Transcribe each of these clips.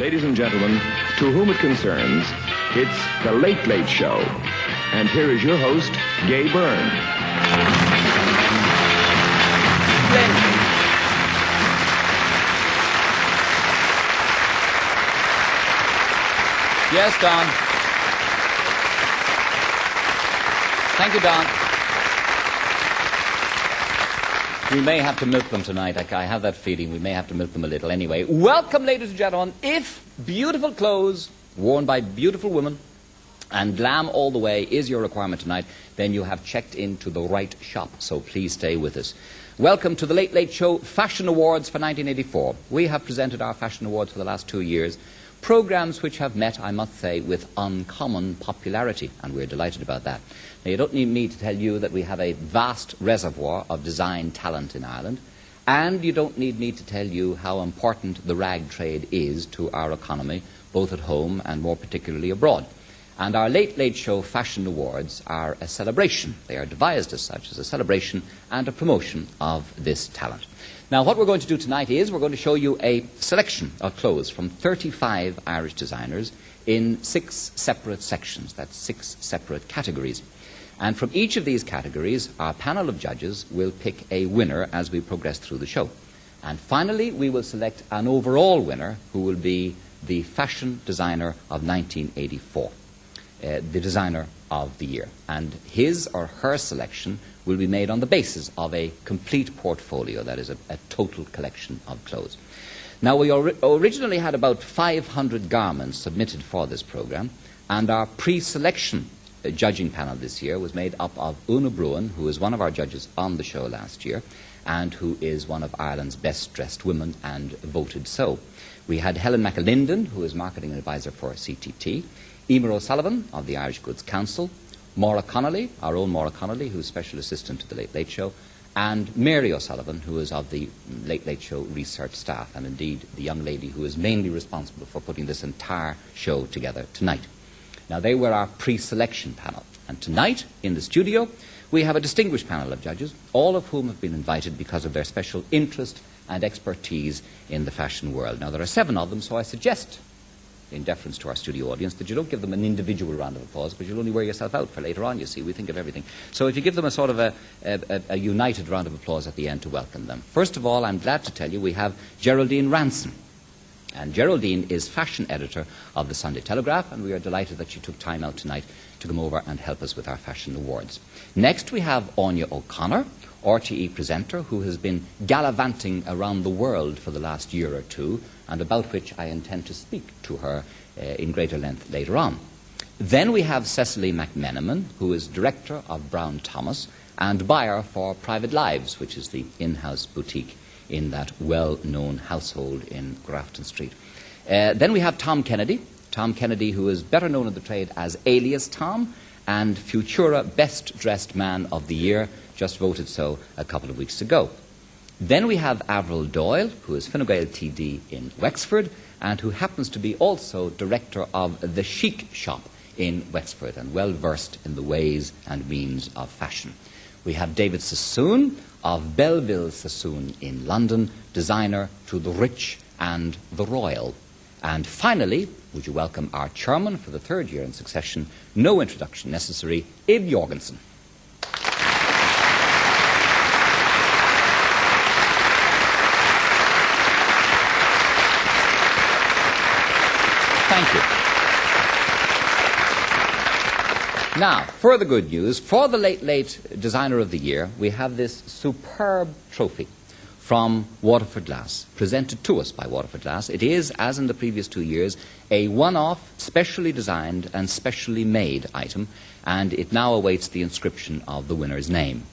Ladies and gentlemen, to whom it concerns, it's The Late Late Show. And here is your host, Gay Byrne. Yes, Don. Thank you, Don. We may have to milk them tonight. I have that feeling. We may have to milk them a little. Anyway, welcome, ladies and gentlemen. If beautiful clothes worn by beautiful women and glam all the way is your requirement tonight, then you have checked into the right shop. So please stay with us. Welcome to the Late Late Show Fashion Awards for 1984. We have presented our Fashion Awards for the last 2 years. Programs which have met, I must say, with uncommon popularity, and we're delighted about that. Now, you don't need me to tell you that we have a vast reservoir of design talent in Ireland, and you don't need me to tell you how important the rag trade is to our economy, both at home and more particularly abroad. And our Late Late Show Fashion Awards are a celebration. They are devised as such, as a celebration and a promotion of this talent. Now, what we're going to do tonight is we're going to show you a selection of clothes from 35 Irish designers in 6 separate sections. That's 6 separate categories. And from each of these categories, our panel of judges will pick a winner as we progress through the show. And finally, we will select an overall winner who will be the fashion designer of 1984, the designer of the year. And his or her selection will be made on the basis of a complete portfolio, that is, a total collection of clothes. Now, we originally had about 500 garments submitted for this program, and our pre-selection judging panel this year was made up of Oona O'Connor, who is one of our judges on the show last year, and who is one of Ireland's best-dressed women, and voted so. We had Helen McAlinden, who is marketing advisor for CTT, Emer O'Sullivan of the Irish Goods Council, Maura Connolly, our own Maura Connolly, who is Special Assistant to the Late Late Show, and Mary O'Sullivan, who is of the Late Late Show research staff, and indeed the young lady who is mainly responsible for putting this entire show together tonight. Now, they were our pre-selection panel. And tonight, in the studio, we have a distinguished panel of judges, all of whom have been invited because of their special interest and expertise in the fashion world. Now, there are 7 of them, so I suggest, in deference to our studio audience, that you don't give them an individual round of applause, because you'll only wear yourself out for later on, you see. We think of everything. So if you give them a sort of a united round of applause at the end to welcome them. First of all, I'm glad to tell you we have Geraldine Ranson. And Geraldine is fashion editor of the Sunday Telegraph, and we are delighted that she took time out tonight to come over and help us with our fashion awards. Next, we have Oona O'Connor, RTE presenter, who has been gallivanting around the world for the last year or two, and about which I intend to speak to her in greater length later on. Then we have Cesy McManaman, who is director of Brown Thomas and buyer for Private Lives, which is the in-house boutique in that well-known household in Grafton Street. Then we have Tom Kennedy, who is better known in the trade as Alias Tom, and Futura Best Dressed Man of the Year, just voted so a couple of weeks ago. Then we have Ailbhe Doyle, who is Fine Gael TD in Wexford, and who happens to be also director of the Chic Shop in Wexford, and well versed in the ways and means of fashion. We have David Sassoon of Belleville Sassoon in London, designer to the rich and the royal. And finally, would you welcome our chairman for the 3rd year in succession, no introduction necessary, Ailbhe Jorgensen. Thank you. Now, further good news. For the Late Late Designer of the Year, we have this superb trophy from Waterford Glass, presented to us by Waterford Glass. It is, as in the previous 2 years, a one-off, specially designed and specially made item, and it now awaits the inscription of the winner's name.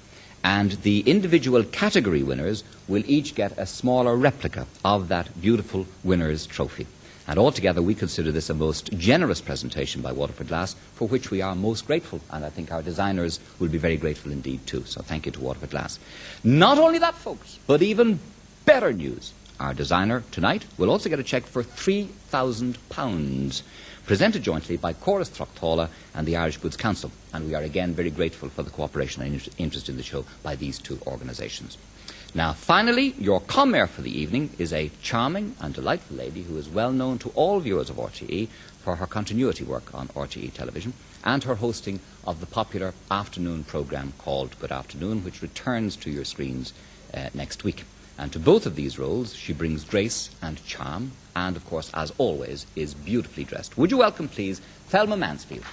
And the individual category winners will each get a smaller replica of that beautiful winner's trophy. And altogether, we consider this a most generous presentation by Waterford Glass, for which we are most grateful, and I think our designers will be very grateful indeed too. So thank you to Waterford Glass. Not only that, folks, but even better news. Our designer tonight will also get a cheque for £3,000, presented jointly by Chorus Throcktalla and the Irish Goods Council. And we are again very grateful for the cooperation and interest in the show by these 2 organisations. Now, finally, your commer for the evening is a charming and delightful lady who is well known to all viewers of RTE for her continuity work on RTE television and her hosting of the popular afternoon programme called Good Afternoon, which returns to your screens next week. And to both of these roles, she brings grace and charm and, of course, as always, is beautifully dressed. Would you welcome, please, Thelma Mansfield.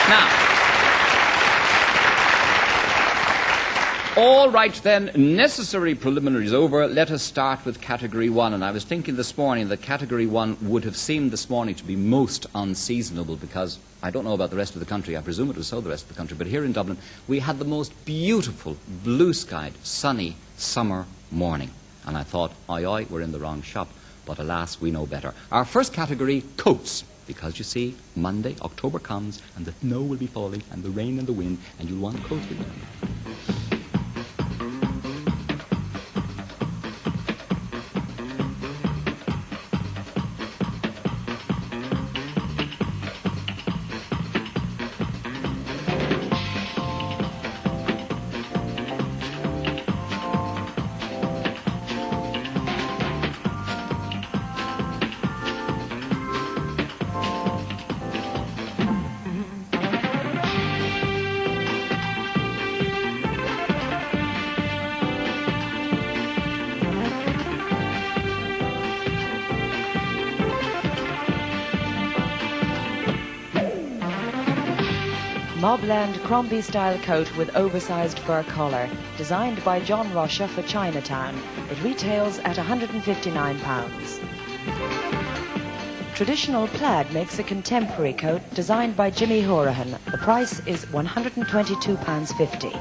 Now, all right then, necessary preliminaries over. Let us start with Category 1. And I was thinking this morning that Category 1 would have seemed this morning to be most unseasonable because I don't know about the rest of the country. I presume it was so the rest of the country. But here in Dublin, we had the most beautiful, blue-skied, sunny summer morning. And I thought, oi, we're in the wrong shop. But alas, we know better. Our first category, coats. Because, you see, Monday, October comes, and the snow will be falling, and the rain and the wind, and you'll want coats with them. Mobland Crombie-style coat with oversized fur collar, designed by John Rocha for Chinatown. It retails at £159. Traditional plaid makes a contemporary coat designed by Jimmy Horahan. The price is £122.50.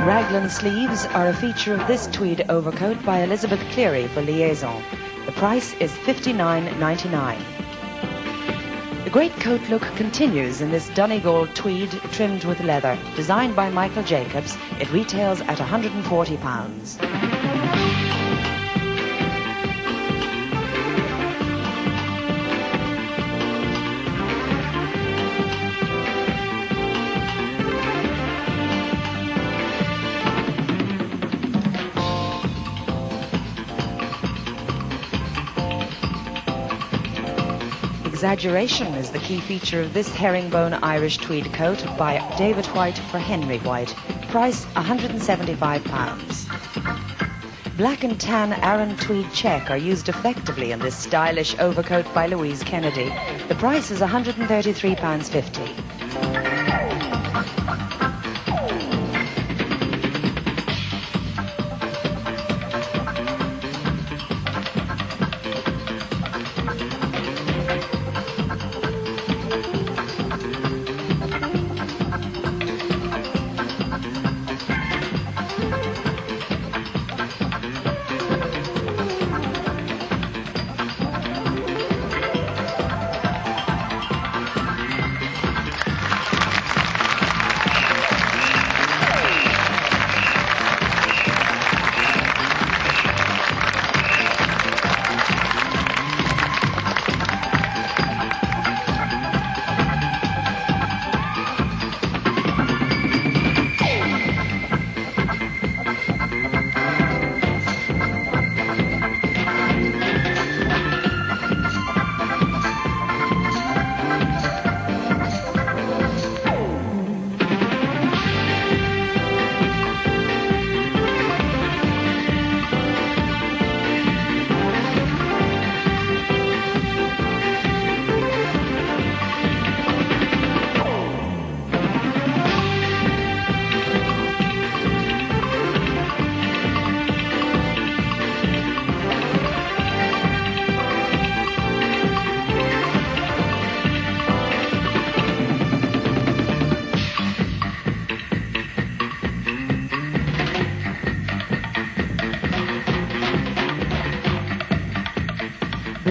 Raglan sleeves are a feature of this tweed overcoat by Elizabeth Cleary for Liaison. The price is $59.99. The great coat look continues in this Donegal tweed trimmed with leather. Designed by Michael Jacobs, it retails at £140. Exaggeration is the key feature of this herringbone Irish tweed coat by David White for Henry White. Price £175. Black and tan Aran tweed check are used effectively in this stylish overcoat by Louise Kennedy. The price is £133.50.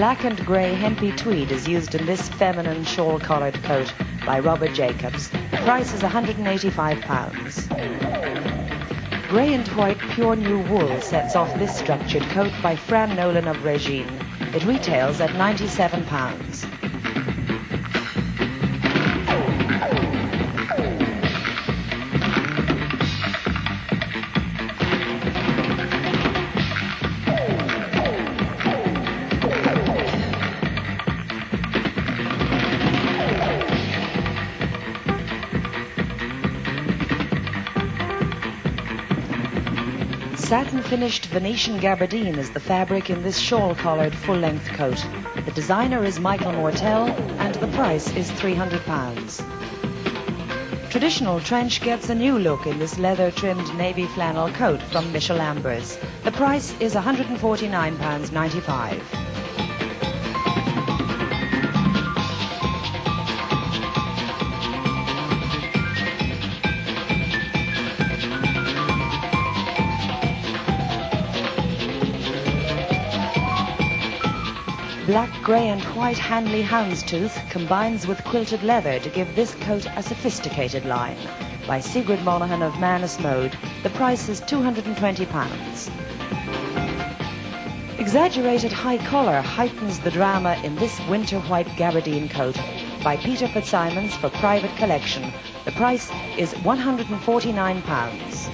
Black and grey hempy tweed is used in this feminine shawl-collared coat by Robert Jacobs. The price is £185. Grey and white pure new wool sets off this structured coat by Fran Nolan of Regine. It retails at £97. Satin-finished Venetian gabardine is the fabric in this shawl-collared full-length coat. The designer is Michael Mortel, and the price is £300. Traditional trench gets a new look in this leather-trimmed navy flannel coat from Michel Ambers. The price is £149.95. Black, grey and white Hanley houndstooth combines with quilted leather to give this coat a sophisticated line. By Sigrid Monaghan of Manus Mode, the price is £220. Exaggerated high collar heightens the drama in this winter white gabardine coat. By Peter Fitzsimons for private collection, the price is £149.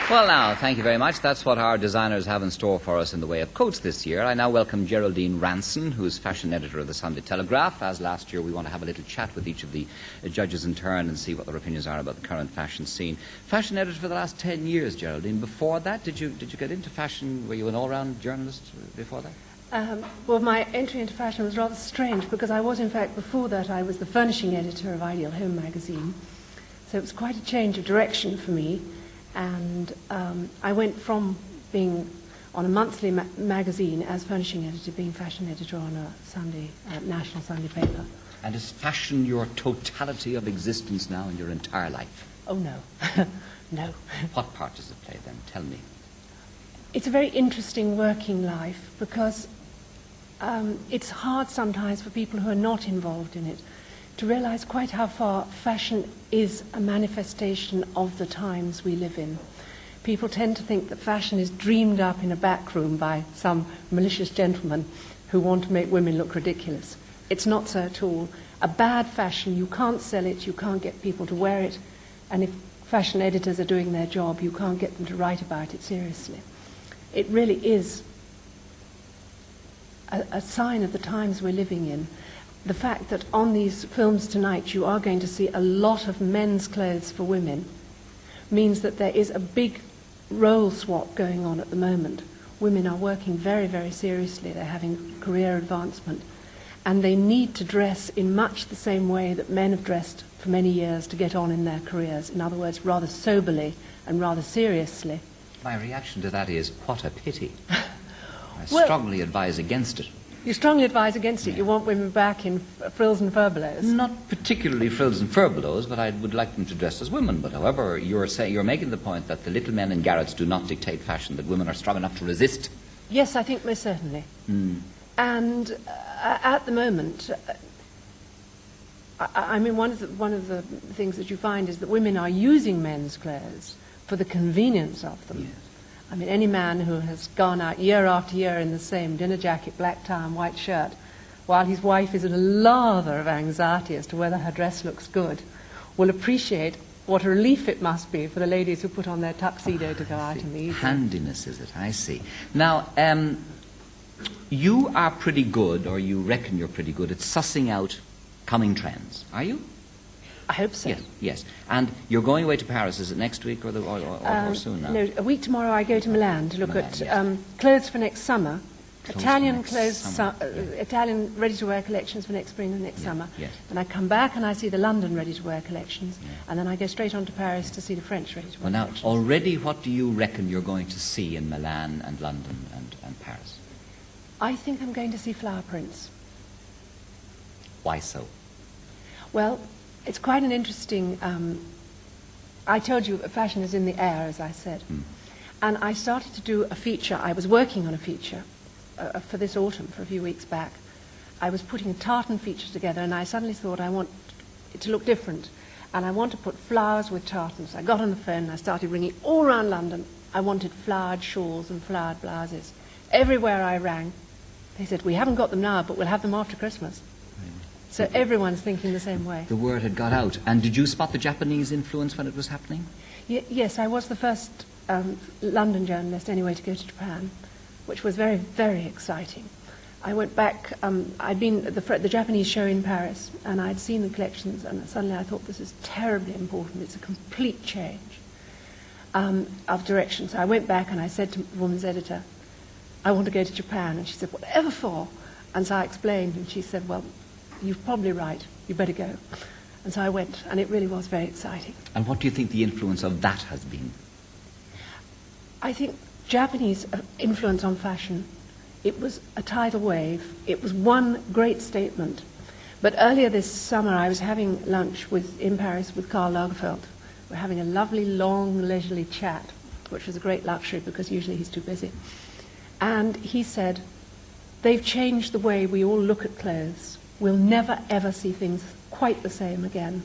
Well, now, thank you very much. That's what our designers have in store for us in the way of coats this year. I now welcome Geraldine Ranson, who's fashion editor of the Sunday Telegraph. As last year, we want to have a little chat with each of the judges in turn and see what their opinions are about the current fashion scene. Fashion editor for the last 10 years, Geraldine. Before that, did you get into fashion? Were you an all-round journalist before that? Well, my entry into fashion was rather strange because I was, in fact, before that, I was the furnishing editor of Ideal Home magazine. So it was quite a change of direction for me. And I went from being on a monthly magazine as furnishing editor, being fashion editor on a Sunday, national Sunday paper. And is fashion your totality of existence now in your entire life? Oh, no. No. What part does it play then? Tell me. It's a very interesting working life because it's hard sometimes for people who are not involved in it to realize quite how far fashion is a manifestation of the times we live in. People tend to think that fashion is dreamed up in a back room by some malicious gentlemen who want to make women look ridiculous. It's not so at all. A bad fashion, you can't sell it, you can't get people to wear it, and if fashion editors are doing their job, you can't get them to write about it seriously. It really is a sign of the times we're living in. The fact that on these films tonight you are going to see a lot of men's clothes for women means that there is a big role swap going on at the moment. Women are working very, very seriously. They're having career advancement. And they need to dress in much the same way that men have dressed for many years to get on in their careers. In other words, rather soberly and rather seriously. My reaction to that is, what a pity. I strongly advise against it. You strongly advise against it. Yeah. You want women back in frills and furbelows? Not particularly frills and furbelows, but I would like them to dress as women. But however, you're making the point that the little men in garrets do not dictate fashion, that women are strong enough to resist. Yes, I think most certainly. And at the moment, I mean, one of the things that you find is that women are using men's clothes for the convenience of them. Yes. I mean, any man who has gone out year after year in the same dinner jacket, black tie and white shirt while his wife is in a lather of anxiety as to whether her dress looks good, will appreciate what a relief it must be for the ladies who put on their tuxedo to go out in the evening. Handiness, is it? I see. Now, you are pretty good, or you reckon you're pretty good, at sussing out coming trends. Are you? I hope so. Yes, yes. And you're going away to Paris, is it next week or soon now? No, a week tomorrow I go to Milan to look at yes. clothes for next summer. Clothes Italian for next clothes, summer, Italian ready-to-wear collections for next spring and next summer. Yes. And I come back and I see the London ready-to-wear collections, and then I go straight on to Paris to see the French ready-to-wear Well, now, collections. already what do you reckon you're going to see in Milan and London and Paris? I think I'm going to see flower prints. Why so? Well, it's quite an interesting... I told you fashion is in the air, as I said. And I started to do a feature. I was working on a feature for this autumn, for a few weeks back. I was putting a tartan feature together, and I suddenly thought I want it to look different. And I want to put flowers with tartans. I got on the phone and I started ringing all around London. I wanted flowered shawls and flowered blouses. Everywhere I rang, they said, we haven't got them now, but we'll have them after Christmas. So everyone's thinking the same way. The word had got out. And did you spot the Japanese influence when it was happening? Yes, I was the first London journalist anyway to go to Japan, which was very, very exciting. I went back, I'd been at the Japanese show in Paris, and I'd seen the collections, and suddenly I thought, this is terribly important. It's a complete change of direction. So I went back and I said to the woman's editor, I want to go to Japan. And she said, whatever for? And so I explained, and she said, well, you're probably right. You better go. And so I went, and it really was very exciting. And what do you think the influence of that has been? I think Japanese influence on fashion, it was a tidal wave. It was one great statement. But earlier this summer, I was having lunch in Paris with Karl Lagerfeld. We're having a lovely, long, leisurely chat, which was a great luxury because usually he's too busy. And he said, they've changed the way we all look at clothes. We'll never, ever see things quite the same again.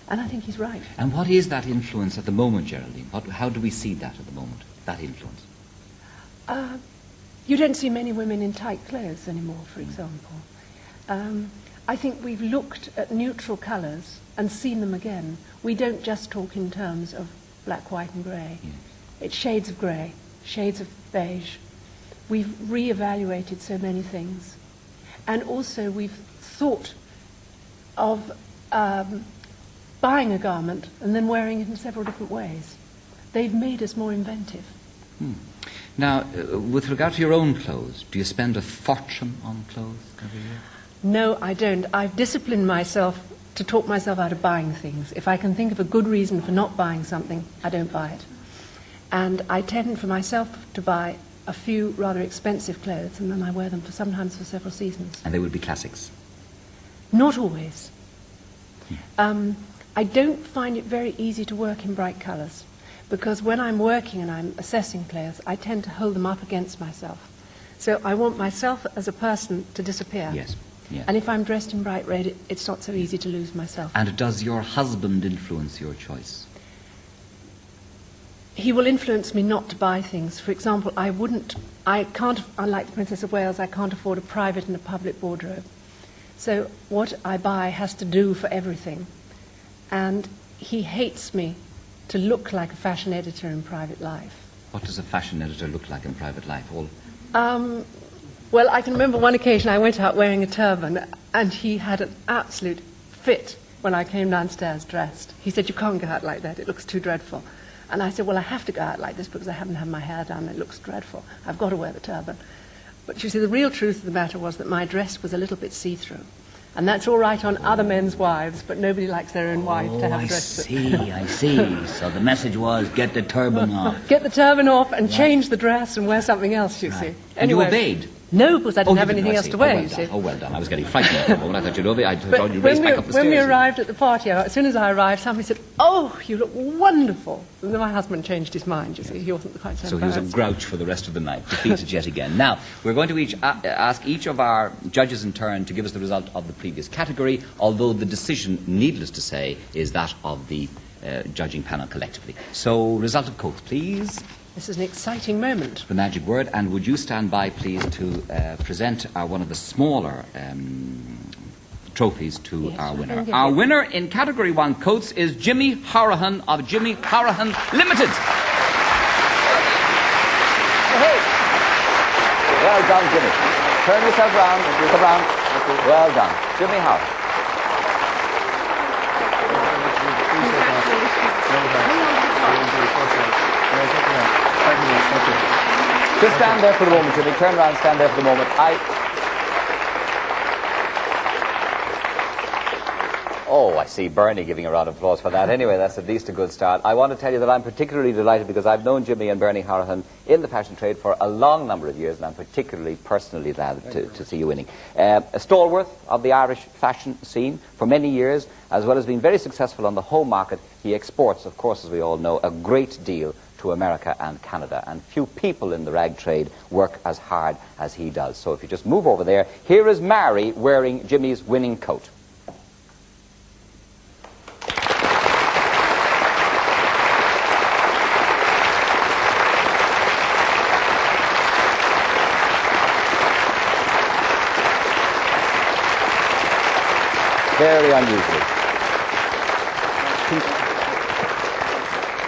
And I think he's right. And what is that influence at the moment, Geraldine? How do we see that at the moment, that influence? You don't see many women in tight clothes anymore, for example. I think we've looked at neutral colours and seen them again. We don't just talk in terms of black, white and grey. Yes. It's shades of grey, shades of beige. We've re-evaluated so many things. And also we've thought of buying a garment and then wearing it in several different ways. They've made us more inventive. Now, with regard to your own clothes, do you spend a fortune on clothes every year? No, I don't. I've disciplined myself to talk myself out of buying things. If I can think of a good reason for not buying something, I don't buy it. And I tend for myself to buy a few rather expensive clothes, and then I wear them sometimes for several seasons. And they would be classics? Not always. I don't find it very easy to work in bright colours, because when I'm working and I'm assessing clothes, I tend to hold them up against myself. So I want myself as a person to disappear. Yes. Yes. And if I'm dressed in bright red, it's not so easy to lose myself. And does your husband influence your choice? He will influence me not to buy things. For example, I can't, unlike the Princess of Wales, I can't afford a private and a public wardrobe. So what I buy has to do for everything. And he hates me to look like a fashion editor in private life. What does a fashion editor look like in private life? Well, I can remember one occasion I went out wearing a turban, and he had an absolute fit when I came downstairs dressed. He said, you can't go out like that, it looks too dreadful. And I said, well, I have to go out like this because I haven't had my hair done, it looks dreadful. I've got to wear the turban. But you see, the real truth of the matter was that my dress was a little bit see-through. And that's all right on other men's wives, but nobody likes their own wife to have a dress. I see. So the message was, get the turban off. Get the turban off and change the dress and wear something else, you see. And you obeyed? No, because I didn't have anything else to wear, you see. Oh, well done. I was getting frightened at the moment. I thought you'd obey. I thought you'd race back up the stairs. When we arrived at the party, as soon as I arrived, somebody said, oh, you look wonderful. And then my husband changed his mind, you see. He wasn't quite so embarrassed. So he was a grouch for the rest of the night, defeated yet again. Now, we're going to ask each of our judges in turn to give us the result of the previous category, although the decision, needless to say, is that of the judging panel collectively. So, result of coats, please. This is an exciting moment. The magic word. And would you stand by, please, to present one of the smaller trophies to our winner. Our winner in Category 1 coats is Jimmy Horahan of Jimmy Horahan Limited. Hey. Well done, Jimmy. Turn yourself round. Come round. Well done. Jimmy Horahan. Just stand there for the moment, Jimmy. Turn around, stand there for the moment. Oh, I see Bernie giving a round of applause for that. Anyway, that's at least a good start. I want to tell you that I'm particularly delighted because I've known Jimmy and Bernie Horahan in the fashion trade for a long number of years, and I'm particularly personally glad to see you winning. A stalwart of the Irish fashion scene for many years, as well as being very successful on the home market, he exports, of course, as we all know, a great deal to America and Canada, and few people in the rag trade work as hard as he does. So if you just move over there, here is Mary wearing Jimmy's winning coat. Very unusual.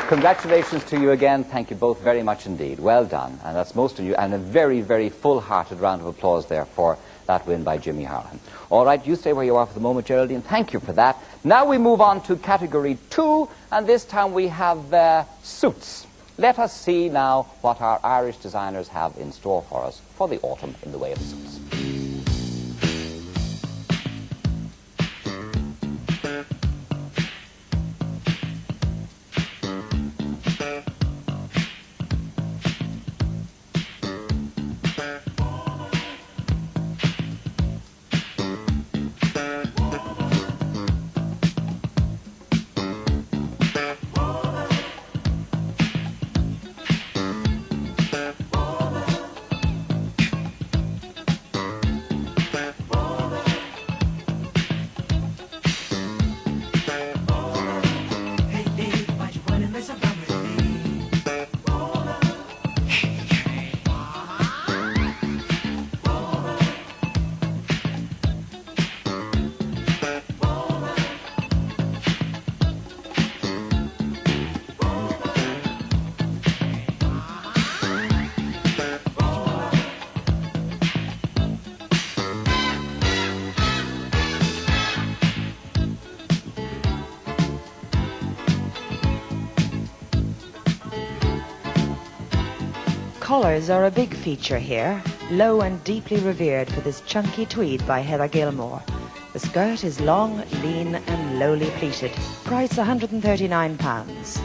Congratulations to you again. Thank you both very much indeed. Well done. And that's most of you. And a very, very full-hearted round of applause there for that win by Jimmy Horahan. All right, you stay where you are for the moment, Geraldine. Thank you for that. Now we move on to Category 2, and this time we have suits. Let us see now what our Irish designers have in store for us for the autumn in the way of suits. Collars are a big feature here, low and deeply revered for this chunky tweed by Heather Gilmore. The skirt is long, lean and lowly pleated, price £139.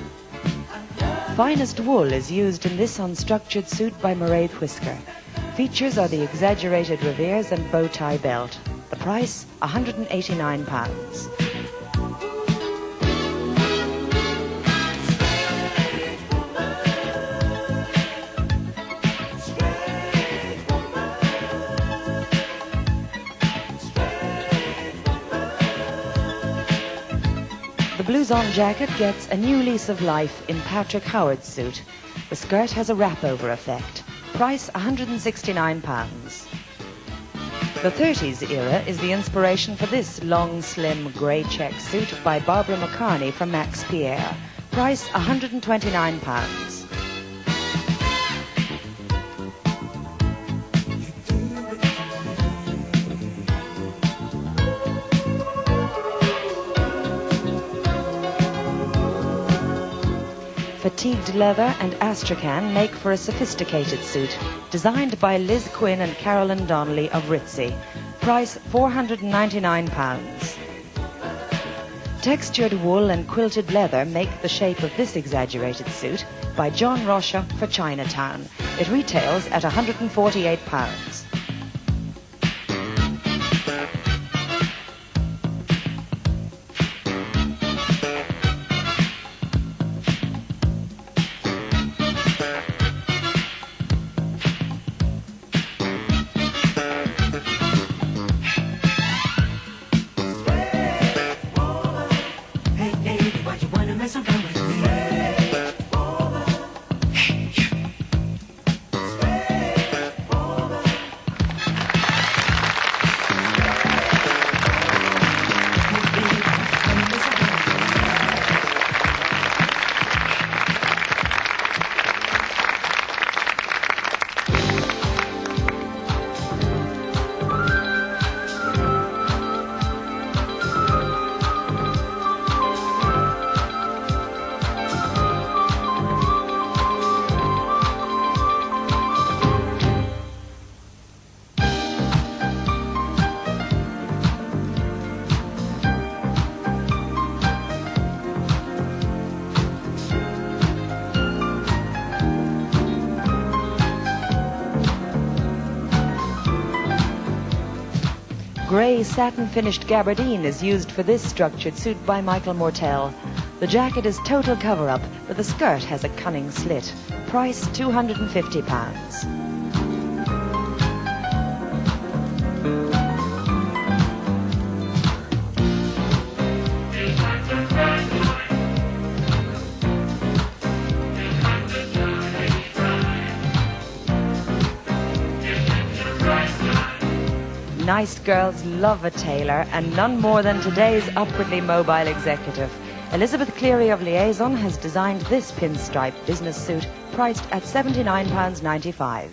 Finest wool is used in this unstructured suit by Mairead Whisker. Features are the exaggerated revers and bow tie belt. The price, £189. The blouson jacket gets a new lease of life in Patrick Howard's suit. The skirt has a wrap-over effect. Price £169. The 30s era is the inspiration for this long, slim, grey check suit by Barbara McCartney from Max Pierre. Price £129. Fatigued leather and astrakhan make for a sophisticated suit, designed by Liz Quinn and Carolyn Donnelly of Ritzy. Price £499. Textured wool and quilted leather make the shape of this exaggerated suit by John Rocha for Chinatown. It retails at £148. Grey satin-finished gabardine is used for this structured suit by Michael Mortel. The jacket is total cover-up, but the skirt has a cunning slit. Price £250. Nice girls love a tailor, and none more than today's upwardly mobile executive. Elizabeth Cleary of Liaison has designed this pinstripe business suit, priced at £79.95.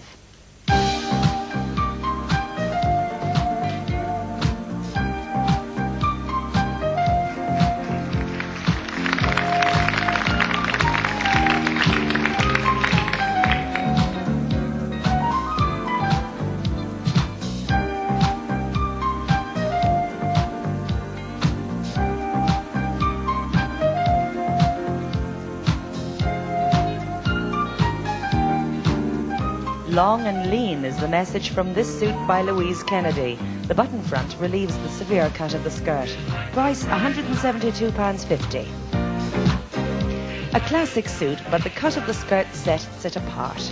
Long and lean is the message from this suit by Louise Kennedy. The button front relieves the severe cut of the skirt. Price £172.50. A classic suit, but the cut of the skirt sets it apart.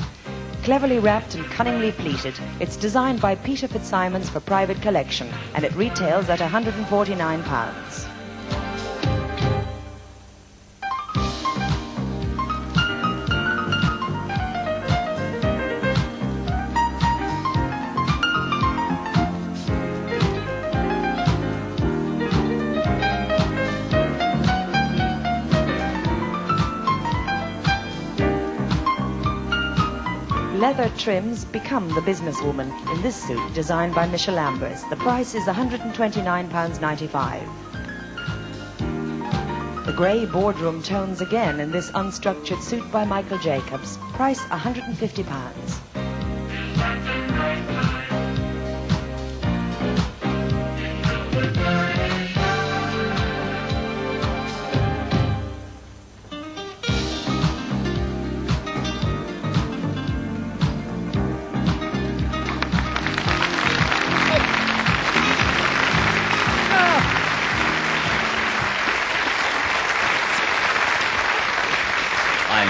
Cleverly wrapped and cunningly pleated, it's designed by Peter Fitzsimons for private collection, and it retails at £149. Leather trims become the businesswoman in this suit designed by Michel Ambers. The price is £129.95. The grey boardroom tones again in this unstructured suit by Michael Jacobs. Price £150.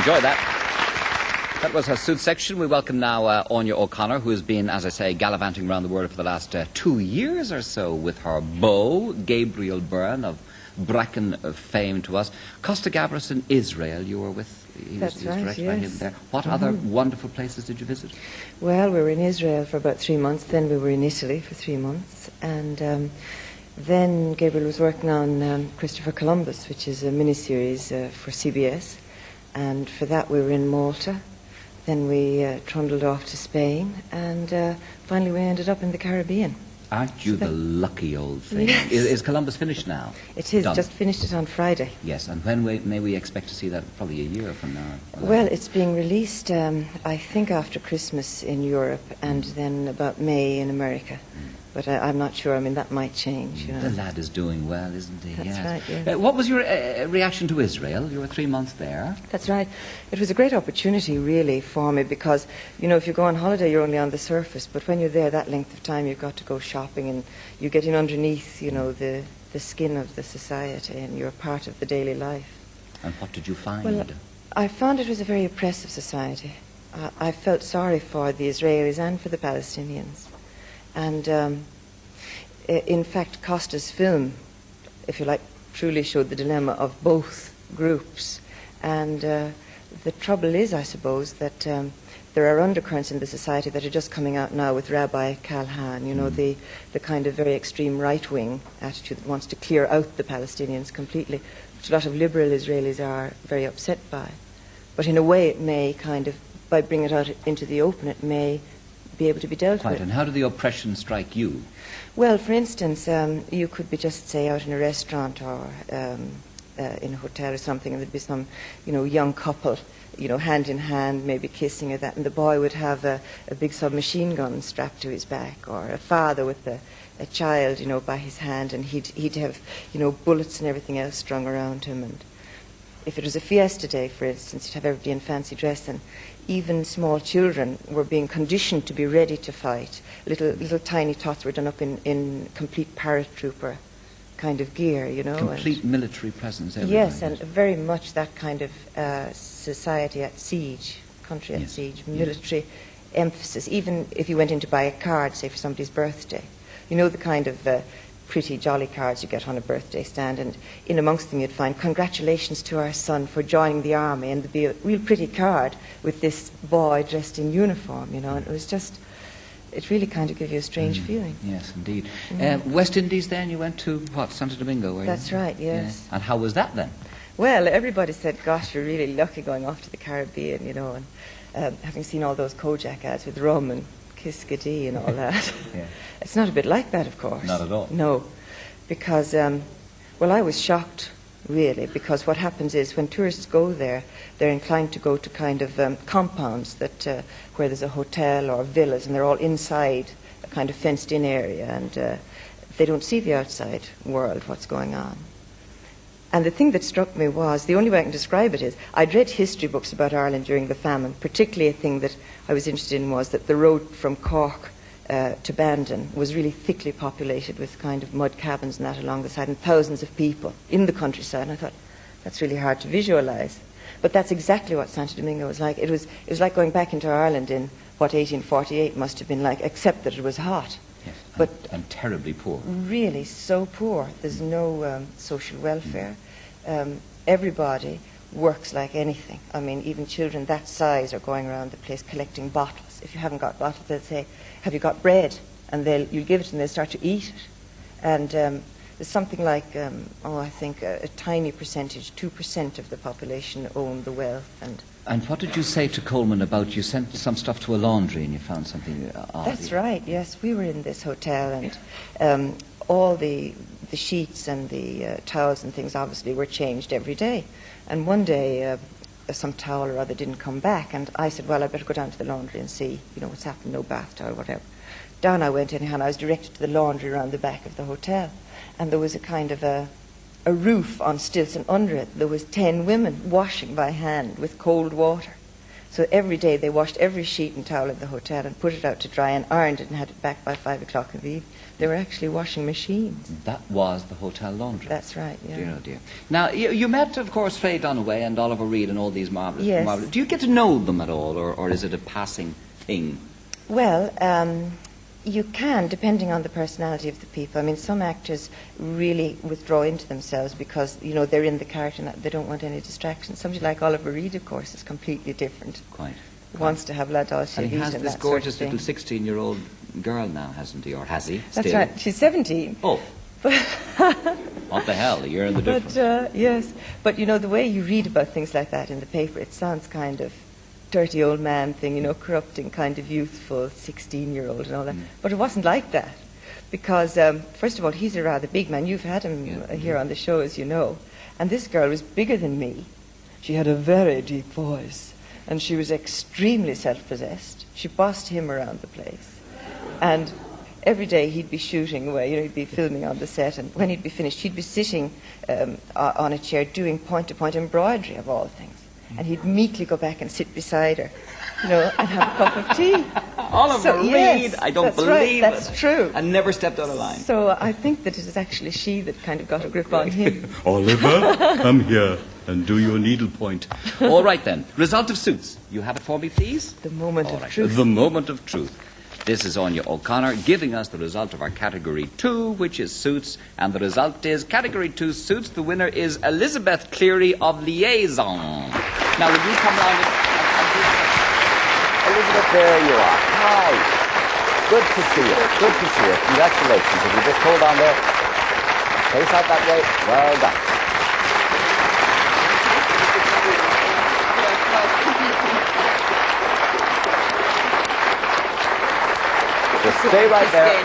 Enjoy that. That was her suit section. We welcome now Oona O'Connor, who has been, as I say, gallivanting around the world for the last 2 years or so with her beau, Gabriel Byrne of Bracken fame to us. Costa Gavras in Israel, you were with. That's right, directed by him yes. there. What other wonderful places did you visit? Well, we were in Israel for about 3 months. Then we were in Italy for 3 months. And then Gabriel was working on Christopher Columbus, which is a miniseries for CBS. And for that we were in Malta. Then we trundled off to Spain. And finally we ended up in the Caribbean. Aren't you the lucky old thing? Yes. Is Columbus finished now? It is. Done. Just finished it on Friday. Yes, and when may we expect to see that? Probably a year from now. Well, it's being released, I think, after Christmas in Europe and then about May in America. But I'm not sure. I mean, that might change. You know. The lad is doing well, isn't he? That's yes. right, yes. What was your reaction to Israel? You were 3 months there. That's right. It was a great opportunity, really, for me because, you know, if you go on holiday, you're only on the surface. But when you're there that length of time, you've got to go shopping and you get in underneath, you know, the skin of the society and you're part of the daily life. And what did you find? Well, I found it was a very oppressive society. I felt sorry for the Israelis and for the Palestinians. And in fact, Costa's film, if you like, truly showed the dilemma of both groups. And the trouble is, I suppose, that there are undercurrents in the society that are just coming out now with Rabbi Kalhan, you know, the kind of very extreme right-wing attitude that wants to clear out the Palestinians completely, which a lot of liberal Israelis are very upset by. But in a way it may kind of, by bringing it out into the open, it may be able to be dealt Quite. with. And how did the oppression strike you? Well, for instance, you could be just, say, out in a restaurant or in a hotel or something, and there'd be some, you know, young couple, you know, hand in hand, maybe kissing or that, and the boy would have a big submachine gun strapped to his back, or a father with a child, you know, by his hand, and he'd have, you know, bullets and everything else strung around him. And if it was a fiesta day, for instance, you'd have everybody in fancy dress, and even small children were being conditioned to be ready to fight. Little tiny tots were done up in complete paratrooper kind of gear, you know. Complete military presence everywhere. Yes, and very much that kind of society at siege, country at siege, military emphasis. Even if you went in to buy a card, say for somebody's birthday, you know, the kind of pretty jolly cards you get on a birthday stand, and in amongst them you'd find congratulations to our son for joining the army, and there'd be a real pretty card with this boy dressed in uniform, you know, and it was just, it really kind of gave you a strange feeling. Yes, indeed. West Indies then, you went to, what, Santo Domingo? Were you? That's right, yes. Yeah. And how was that then? Well, everybody said, gosh, you're really lucky going off to the Caribbean, you know, and having seen all those Kojak ads with rum and Kiskadee and all that. Yeah. It's not a bit like that, of course. Not at all. No, because, well, I was shocked, really, because what happens is when tourists go there, they're inclined to go to kind of compounds that where there's a hotel or villas, and they're all inside a kind of fenced-in area, and they don't see the outside world, what's going on. And the thing that struck me was, the only way I can describe it is, I'd read history books about Ireland during the famine. Particularly a thing that I was interested in was that the road from Cork to Bandon was really thickly populated with kind of mud cabins and that along the side, and thousands of people in the countryside. And I thought, that's really hard to visualize. But that's exactly what Santo Domingo was like. It was like going back into Ireland in what 1848 must have been like, except that it was hot. Yes, but and terribly poor. Really so poor. There's no social welfare. Everybody works like anything. I mean, even children that size are going around the place collecting bottles. If you haven't got bottles, they'll say, have you got bread? And you'll give it to them, they'll start to eat it. And there's something like, I think a tiny percentage, 2% of the population own the wealth. And what did you say to Coleman about, you sent some stuff to a laundry and you found something odd? That's right, yes. We were in this hotel, and all the sheets and the towels and things obviously were changed every day. And one day some towel or other didn't come back, and I said, well, I better go down to the laundry and see, you know, what's happened, no bath towel, whatever. Down I went anyhow, and I was directed to the laundry around the back of the hotel, and there was a kind of a roof on stilts, and under it there was 10 women washing by hand with cold water. So every day they washed every sheet and towel in the hotel and put it out to dry and ironed it and had it back by 5 o'clock in the evening. They were actually washing machines. That was the hotel laundry. That's right, yeah. Dear, oh dear. Now, you met, of course, Faye Dunaway and Oliver Reed and all these marvellous... Yes. marvellous. Do you get to know them at all, or is it a passing thing? Well, you can, depending on the personality of the people. I mean, some actors really withdraw into themselves because, you know, they're in the character and they don't want any distractions. Somebody like Oliver Reed, of course, is completely different. Quite. He wants to have La Dolce And he has Vita this that sort of gorgeous thing. little 16-year-old girl now, hasn't he? Or has he? That's still? right. She's 17. Oh. What the hell? You're in the difference. But, yes. But, you know, the way you read about things like that in the paper, it sounds kind of dirty old man thing, you know, corrupting kind of youthful 16-year-old and all that. But it wasn't like that. Because, first of all, he's a rather big man. You've had him here on the show, as you know. And this girl was bigger than me. She had a very deep voice. And she was extremely self-possessed. She bossed him around the place. And every day he'd be shooting away, you know, he'd be filming on the set, and when he'd be finished, he'd be sitting on a chair doing point-to-point embroidery, of all things. And he'd meekly go back and sit beside her, you know, and have a cup of tea. Oliver Reed, yes, I don't that's believe right, it. that's true. And never stepped out of line. So I think that it is actually she that kind of got a grip on him. Oliver, come here and do your needlepoint. All right, then. Result of Suits. You have it for me, please? The moment All of right. truth. The moment of truth. This is Oona O'Connor giving us the result of our Category 2, which is Suits, and the result is Category 2 Suits. The winner is Elizabeth Cleary of Liaison. Now, will you come round and do that? Elizabeth, there you are. Hi. Good to see you. Good to see you. Congratulations. If you just hold on there. Face out that way. Well done. Just stay right there.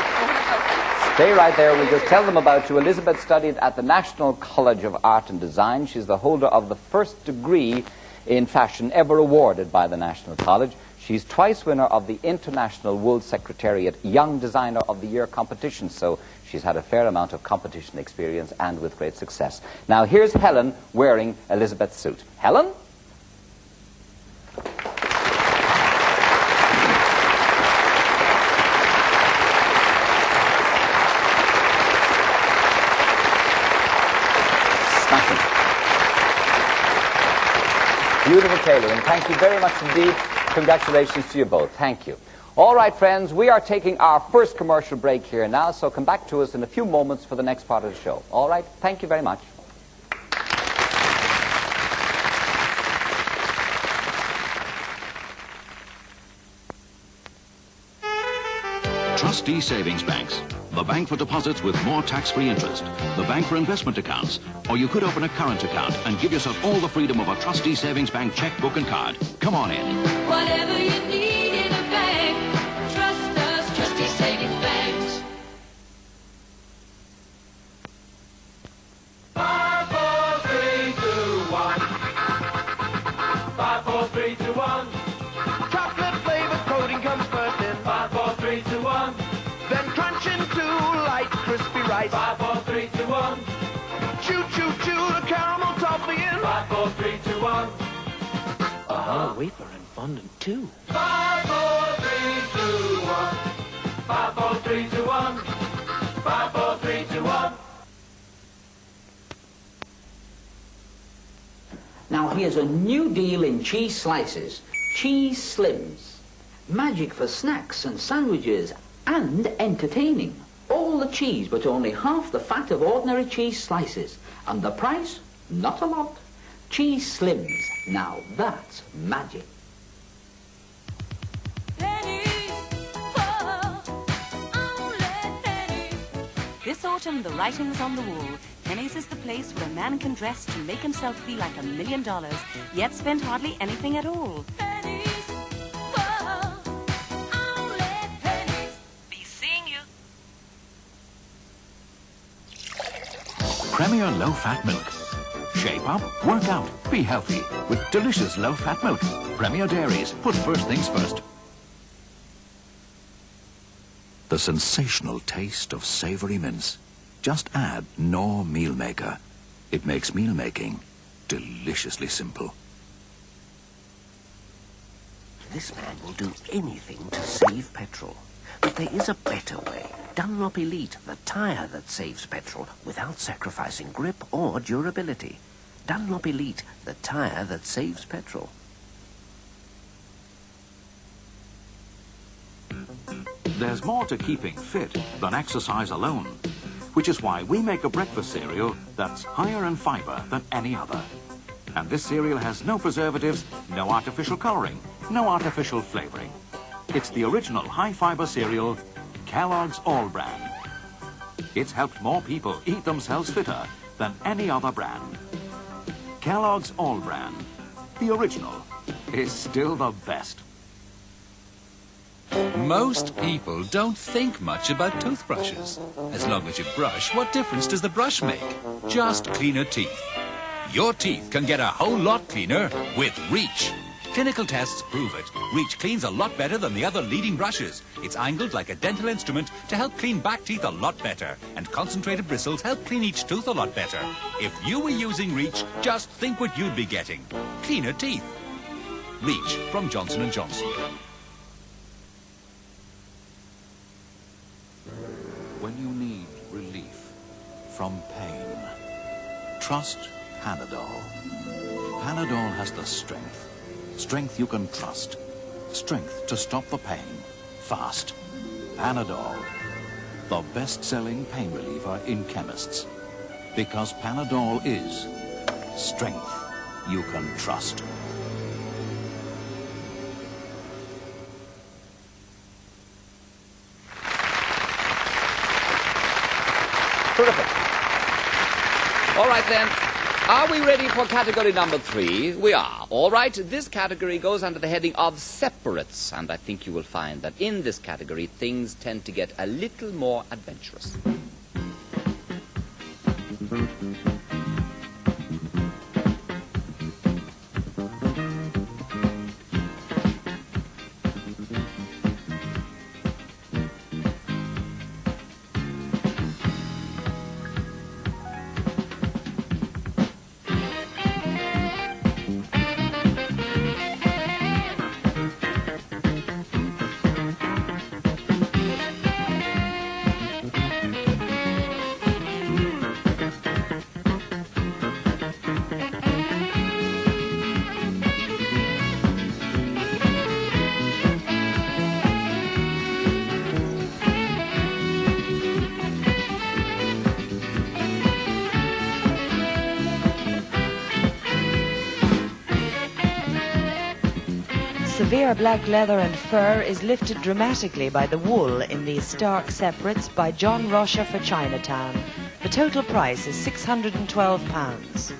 Stay right there. We'll just tell them about you. Elizabeth studied at the National College of Art and Design. She's the holder of the first degree in fashion ever awarded by the National College. She's twice winner of the International Wool Secretariat Young Designer of the Year competition, so she's had a fair amount of competition experience and with great success. Now here's Helen wearing Elizabeth's suit. Helen? Beautiful tailoring. Thank you very much indeed. Congratulations to you both. Thank you. All right, friends, we are taking our first commercial break here now, so come back to us in a few moments for the next part of the show. All right? Thank you very much. Trustee Savings Banks. The bank for deposits with more tax-free interest. The bank for investment accounts. Or you could open a current account and give yourself all the freedom of a Trustee Savings Bank checkbook and card. Come on in. Whatever you need in a bank, trust us, Trustee Savings Banks. 5, 4, 3, 2, 1. 5, 4, 3, 2, 1. Chocolate flavored coating comes first in 5, 4, 3, 2, 1. then crunch into light crispy rice. 5, 4, 3, 2, 1. Chew, chew, chew the caramel toffee in 5, 4, 3, 2, 1. wafer and fondant too. 5, 4, 3, 2, 1. 5, 4, 3, 2, 1. 5, 4, 3, 2, 1. Now here's a new deal in cheese slices. Cheese Slims. Magic for snacks and sandwiches and entertaining. All the cheese but only half the fat of ordinary cheese slices. And the price? Not a lot. Cheese Slims. Now that's magic. Pennies, oh, only pennies. This autumn, the writing's on the wall. Pennies is the place where a man can dress to make himself feel like $1 million, yet spend hardly anything at all. Pennies, oh, only pennies. Be seeing you. Premier low-fat milk. Shape up, work out, be healthy with delicious low-fat milk. Premier Dairies, put first things first. The sensational taste of savory mince. Just add Knorr Meal Maker. It makes meal making deliciously simple. This man will do anything to save petrol. But there is a better way. Dunlop Elite, the tyre that saves petrol without sacrificing grip or durability. Dunlop Elite, the tyre that saves petrol. There's more to keeping fit than exercise alone, which is why we make a breakfast cereal that's higher in fibre than any other. And this cereal has no preservatives, no artificial colouring, no artificial flavouring. It's the original high-fibre cereal, Kellogg's All Brand. It's helped more people eat themselves fitter than any other brand. Kellogg's All Brand, the original, is still the best. Most people don't think much about toothbrushes. As long as you brush, what difference does the brush make? Just cleaner teeth. Your teeth can get a whole lot cleaner with Reach. Clinical tests prove it. Reach cleans a lot better than the other leading brushes. It's angled like a dental instrument to help clean back teeth a lot better. And concentrated bristles help clean each tooth a lot better. If you were using Reach, just think what you'd be getting. Cleaner teeth. Reach from Johnson & Johnson. When you need relief from pain, trust Panadol. Panadol has the strength. Strength you can trust. Strength to stop the pain. Fast. Panadol. The best-selling pain reliever in chemists. Because Panadol is strength you can trust. Terrific. All right, then. Are we ready for category number 3? We are. All right. This category goes under the heading of separates. And I think you will find that in this category, things tend to get a little more adventurous. severe black leather and fur is lifted dramatically by the wool in these stark separates by John Rocha for Chinatown. The total price is £612.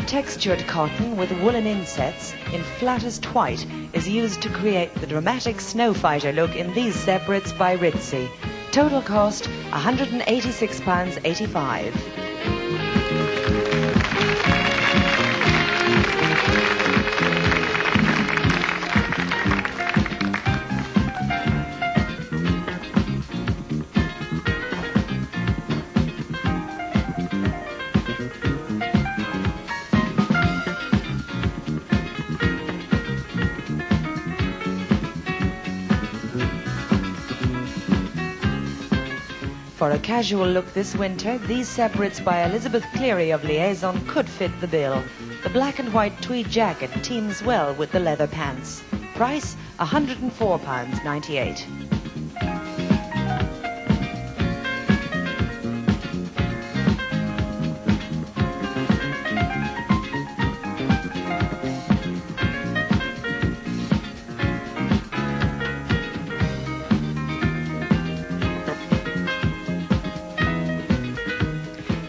Textured cotton with woolen insets in flattest white is used to create the dramatic snow fighter look in these separates by Ritzy. Total cost £186.85. For a casual look this winter, these separates by Elizabeth Cleary of Liaison could fit the bill. The black and white tweed jacket teams well with the leather pants. Price £104.98.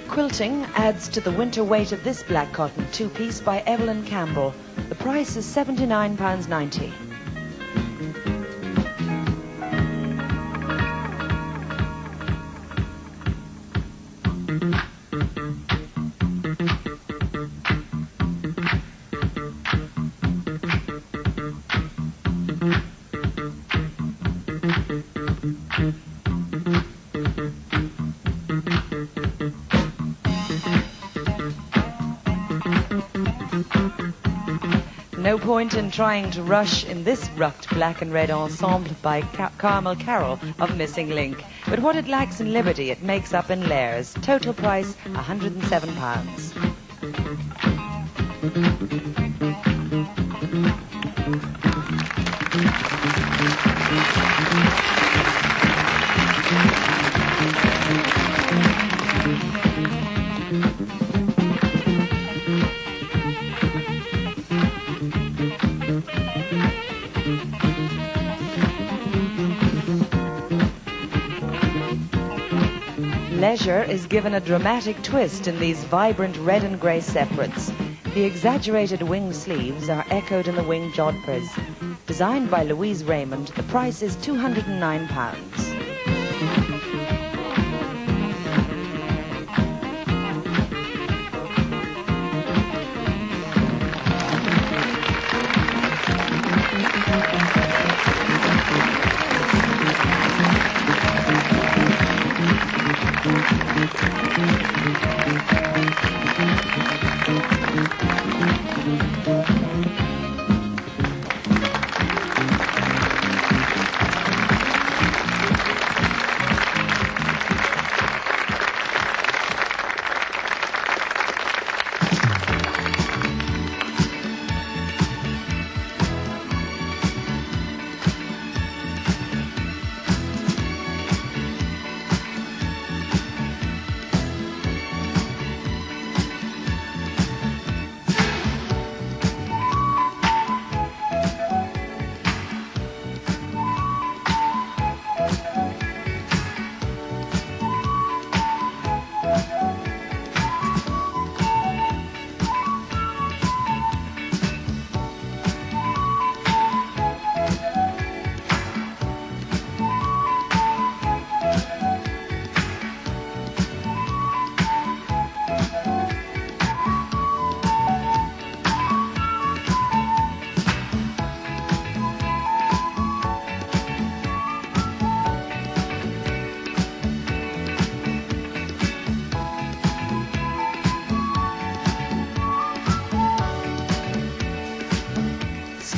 Quilting adds to the winter weight of this black cotton two-piece by Evelyn Campbell. The price is £79.90. No point in trying to rush in this rucked black and red ensemble by Carmel Carroll of Missing Link. But what it lacks in liberty, it makes up in layers. Total price, £107. Leisure is given a dramatic twist in these vibrant red and grey separates. The exaggerated wing sleeves are echoed in the wing jodhpurs. Designed by Louise Raymond, the price is £209.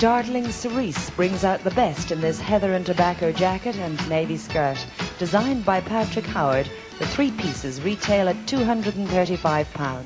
startling cerise brings out the best in this heather and tobacco jacket and navy skirt. Designed by Patrick Howard, the 3 pieces retail at £235.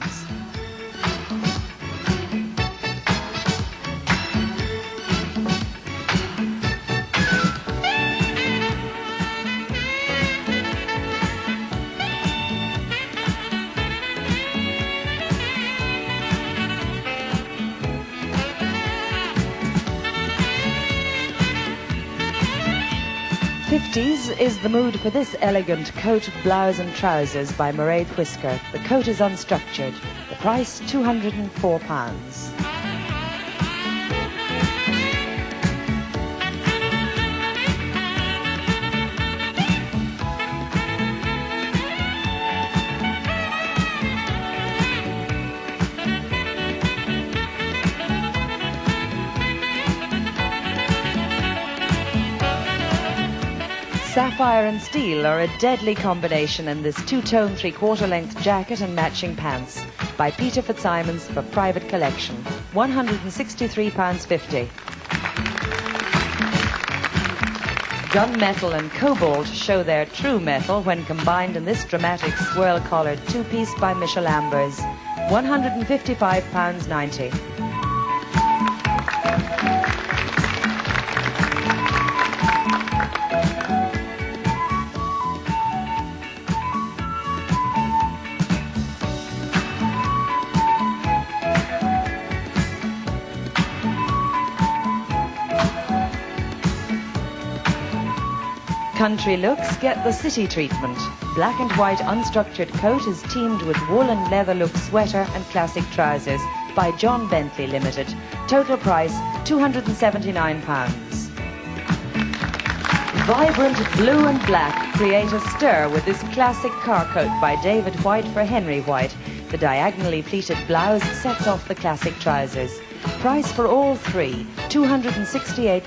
'50s is the mood for this elegant coat, blouse and trousers by Mairead Whisker. The coat is unstructured. The price £204. Sapphire and steel are a deadly combination in this 2-tone 3/4 length jacket and matching pants by Peter Fitzsimons for private collection. £163.50. Gunmetal and cobalt show their true metal when combined in this dramatic swirl-collared 2-piece by Michel Ambers. £155.90. Country looks get the city treatment. Black and white unstructured coat is teamed with wool and leather look sweater and classic trousers by John Bentley Limited. Total price £279. Vibrant blue and black create a stir with this classic car coat by David White for Henry White. The diagonally pleated blouse sets off the classic trousers. Price for all 3, £268.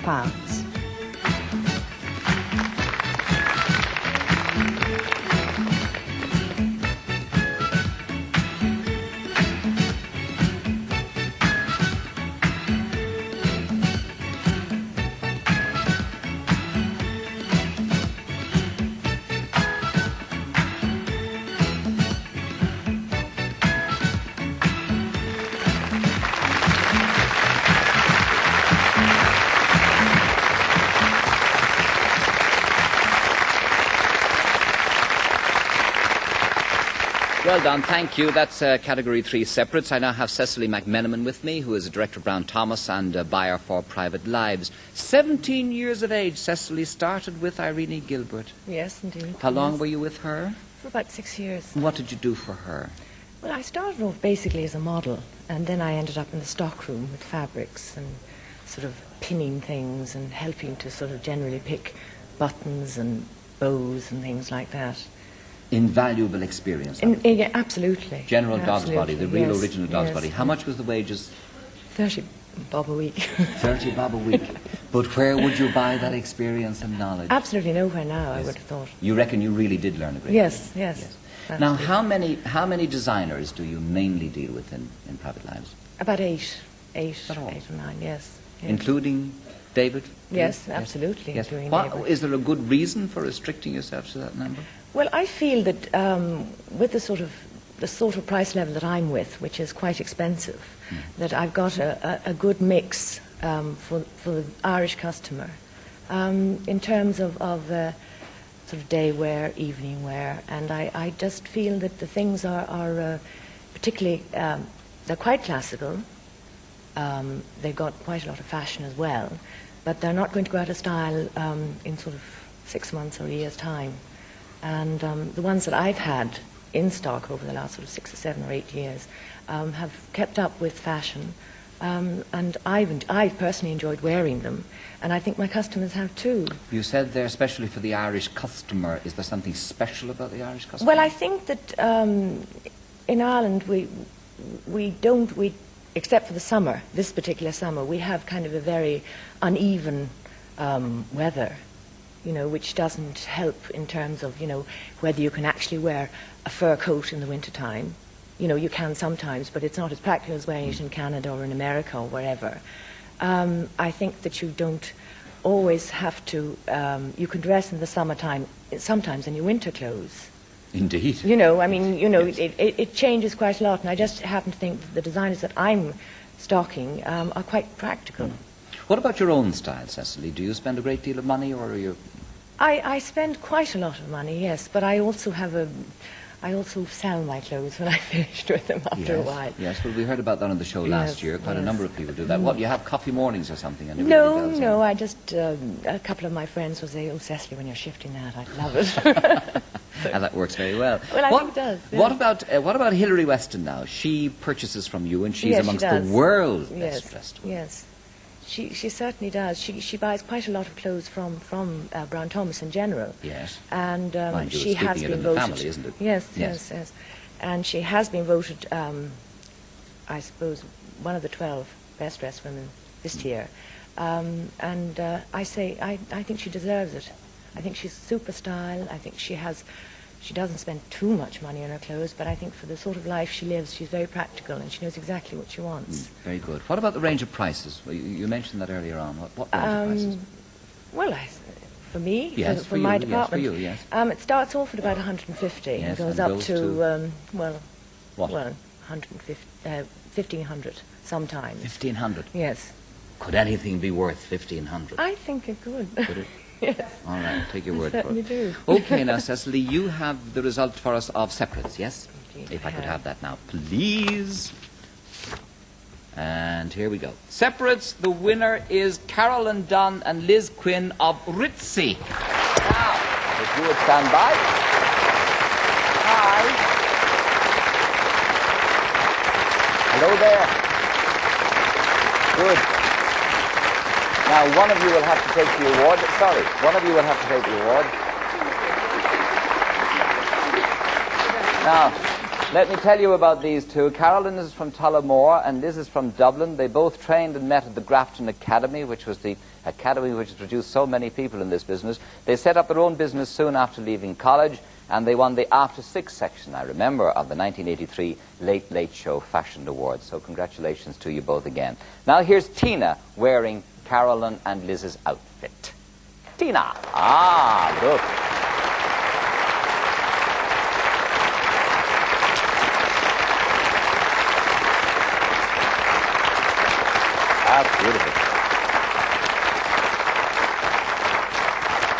Well done, thank you. That's Category 3 separates. I now have Cesy McManaman with me, who is a director of Brown Thomas and a buyer for Private Lives. 17 years of age, Cecily started with Irene Gilbert. Yes, indeed. How long were you with her? For about 6 years. And what did you do for her? Well, I started off basically as a model, and then I ended up in the stockroom with fabrics and sort of pinning things and helping to sort of generally pick buttons and bows and things like that. Invaluable experience. Yeah, absolutely. General Dog's Body, the real yes, original Dog's yes. Body. How much was the wages? 30 bob a week. 30 bob a week. But where would you buy that experience and knowledge? Absolutely nowhere now, I would have thought. You reckon you really did learn a great Yes, deal? yes. Now, how many designers do you mainly deal with in Private Lives? About eight or 9, yes. Including David? Yes, absolutely. Yes. Including What, David. is there a good reason for restricting yourself to that number? Well, I feel that with the sort of price level that I'm with, which is quite expensive, that I've got a good mix for the Irish customer in terms of sort of day wear, evening wear, and I just feel that the things are particularly, they're quite classical, they've got quite a lot of fashion as well, but they're not going to go out of style in sort of 6 months or a year's time. And the ones that I've had in stock over the last sort of 6 or 7 or 8 years have kept up with fashion, and I've personally enjoyed wearing them, and I think my customers have too. You said there, especially for the Irish customer, is there something special about the Irish customer? Well, I think that in Ireland we except for the summer, this particular summer, we have kind of a very uneven weather, you know, which doesn't help in terms of, you know, whether you can actually wear a fur coat in the wintertime. You know, you can sometimes, but it's not as practical as wearing it in Canada or in America or wherever. I think that you don't always have to, you can dress in the summertime, sometimes in your winter clothes. Indeed. You know, I mean, you know, it changes quite a lot, and I just happen to think that the designers that I'm stocking are quite practical. What about your own style, Cecily? Do you spend a great deal of money, or are you... I spend quite a lot of money, yes, but I also sell my clothes when I've finished with them after a while. Yes, well, we heard about that on the show last year. Quite a number of people do that. What, you have coffee mornings or something? And No, I just, a couple of my friends will say, "Oh, Cecily, when you're shifting that, I'd love it." And that works very well. Well, I think it does. Yeah. What about Hilary Weston now? She purchases from you, and she's amongst the world's best dressed women. Yes. She certainly does. She buys quite a lot of clothes from Brown Thomas in general. Yes. And Mind you, she has keeping it been in the voted. family, isn't it? Yes. And she has been voted, I suppose, one of the 12 best dressed women this year. I think she deserves it. I think she's super style. I think she doesn't spend too much money on her clothes, but I think for the sort of life she lives, she's very practical and she knows exactly what she wants. Very good. What about the range of prices? Well, you mentioned that earlier on. What range of prices? Well, for me, yes, for my department, yes, for you, yes. It starts off at about 150 and goes up to, what? 150, 1,500 sometimes. 1,500? Yes. Could anything be worth 1,500? I think it could. Could it? Yes. All right, take your word for it. Certainly do. Okay, now, Cecily, you have the result for us of separates, yes? Indeed, if I could have that now, please. And here we go. Separates, the winner is Carolyn Dunn and Liz Quinn of Ritzy. Now, if you would stand by. Hi. Hello there. Good. Now, one of you will have to take the award. Sorry, one of you will have to take the award. Now, let me tell you about these two. Carolyn is from Tullamore and Liz is from Dublin. They both trained and met at the Grafton Academy, which was the academy which has produced so many people in this business. They set up their own business soon after leaving college, and they won the After Six section, I remember, of the 1983 Late Late Show Fashion Awards. So congratulations to you both again. Now here's Tina wearing Carolyn and Liz's outfit. Tina. Ah, look. That's beautiful.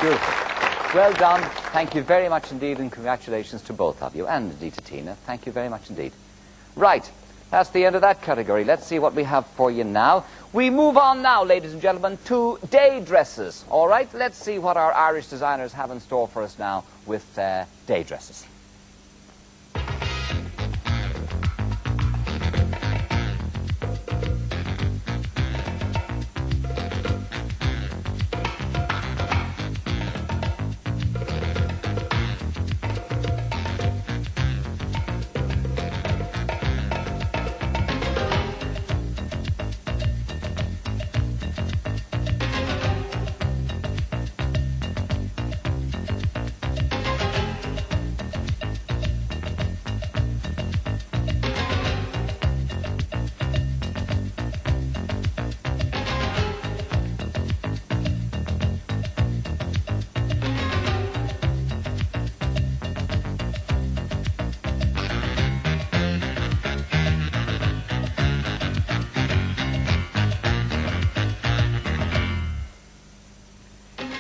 Beautiful. Well done. Thank you very much indeed, and congratulations to both of you, and indeed to Tina. Thank you very much indeed. Right. That's the end of that category. Let's see what we have for you now. We move on now, ladies and gentlemen, to day dresses. All right, let's see what our Irish designers have in store for us now with day dresses.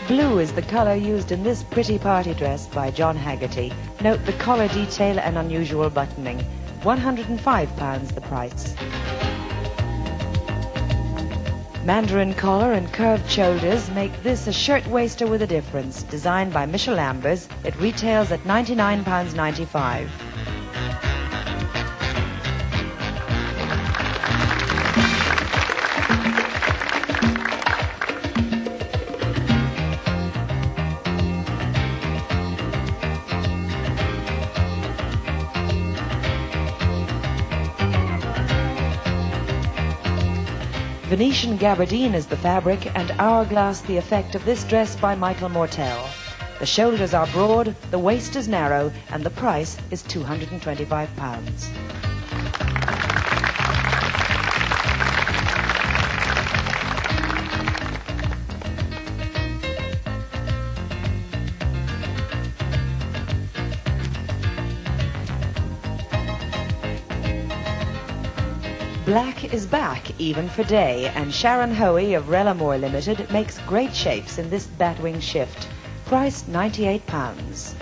Blue is the colour used in this pretty party dress by John Haggerty. Note the collar detail and unusual buttoning. £105 the price. Mandarin collar and curved shoulders make this a shirt-waister with a difference. Designed by Michel Ambers, it retails at £99.95. Venetian gabardine is the fabric and hourglass the effect of this dress by Michael Mortel. The shoulders are broad, the waist is narrow, and the price is £225. Black is back, even for day, and Sharon Hoey of Rellamore Limited makes great shapes in this batwing shift. Price £98.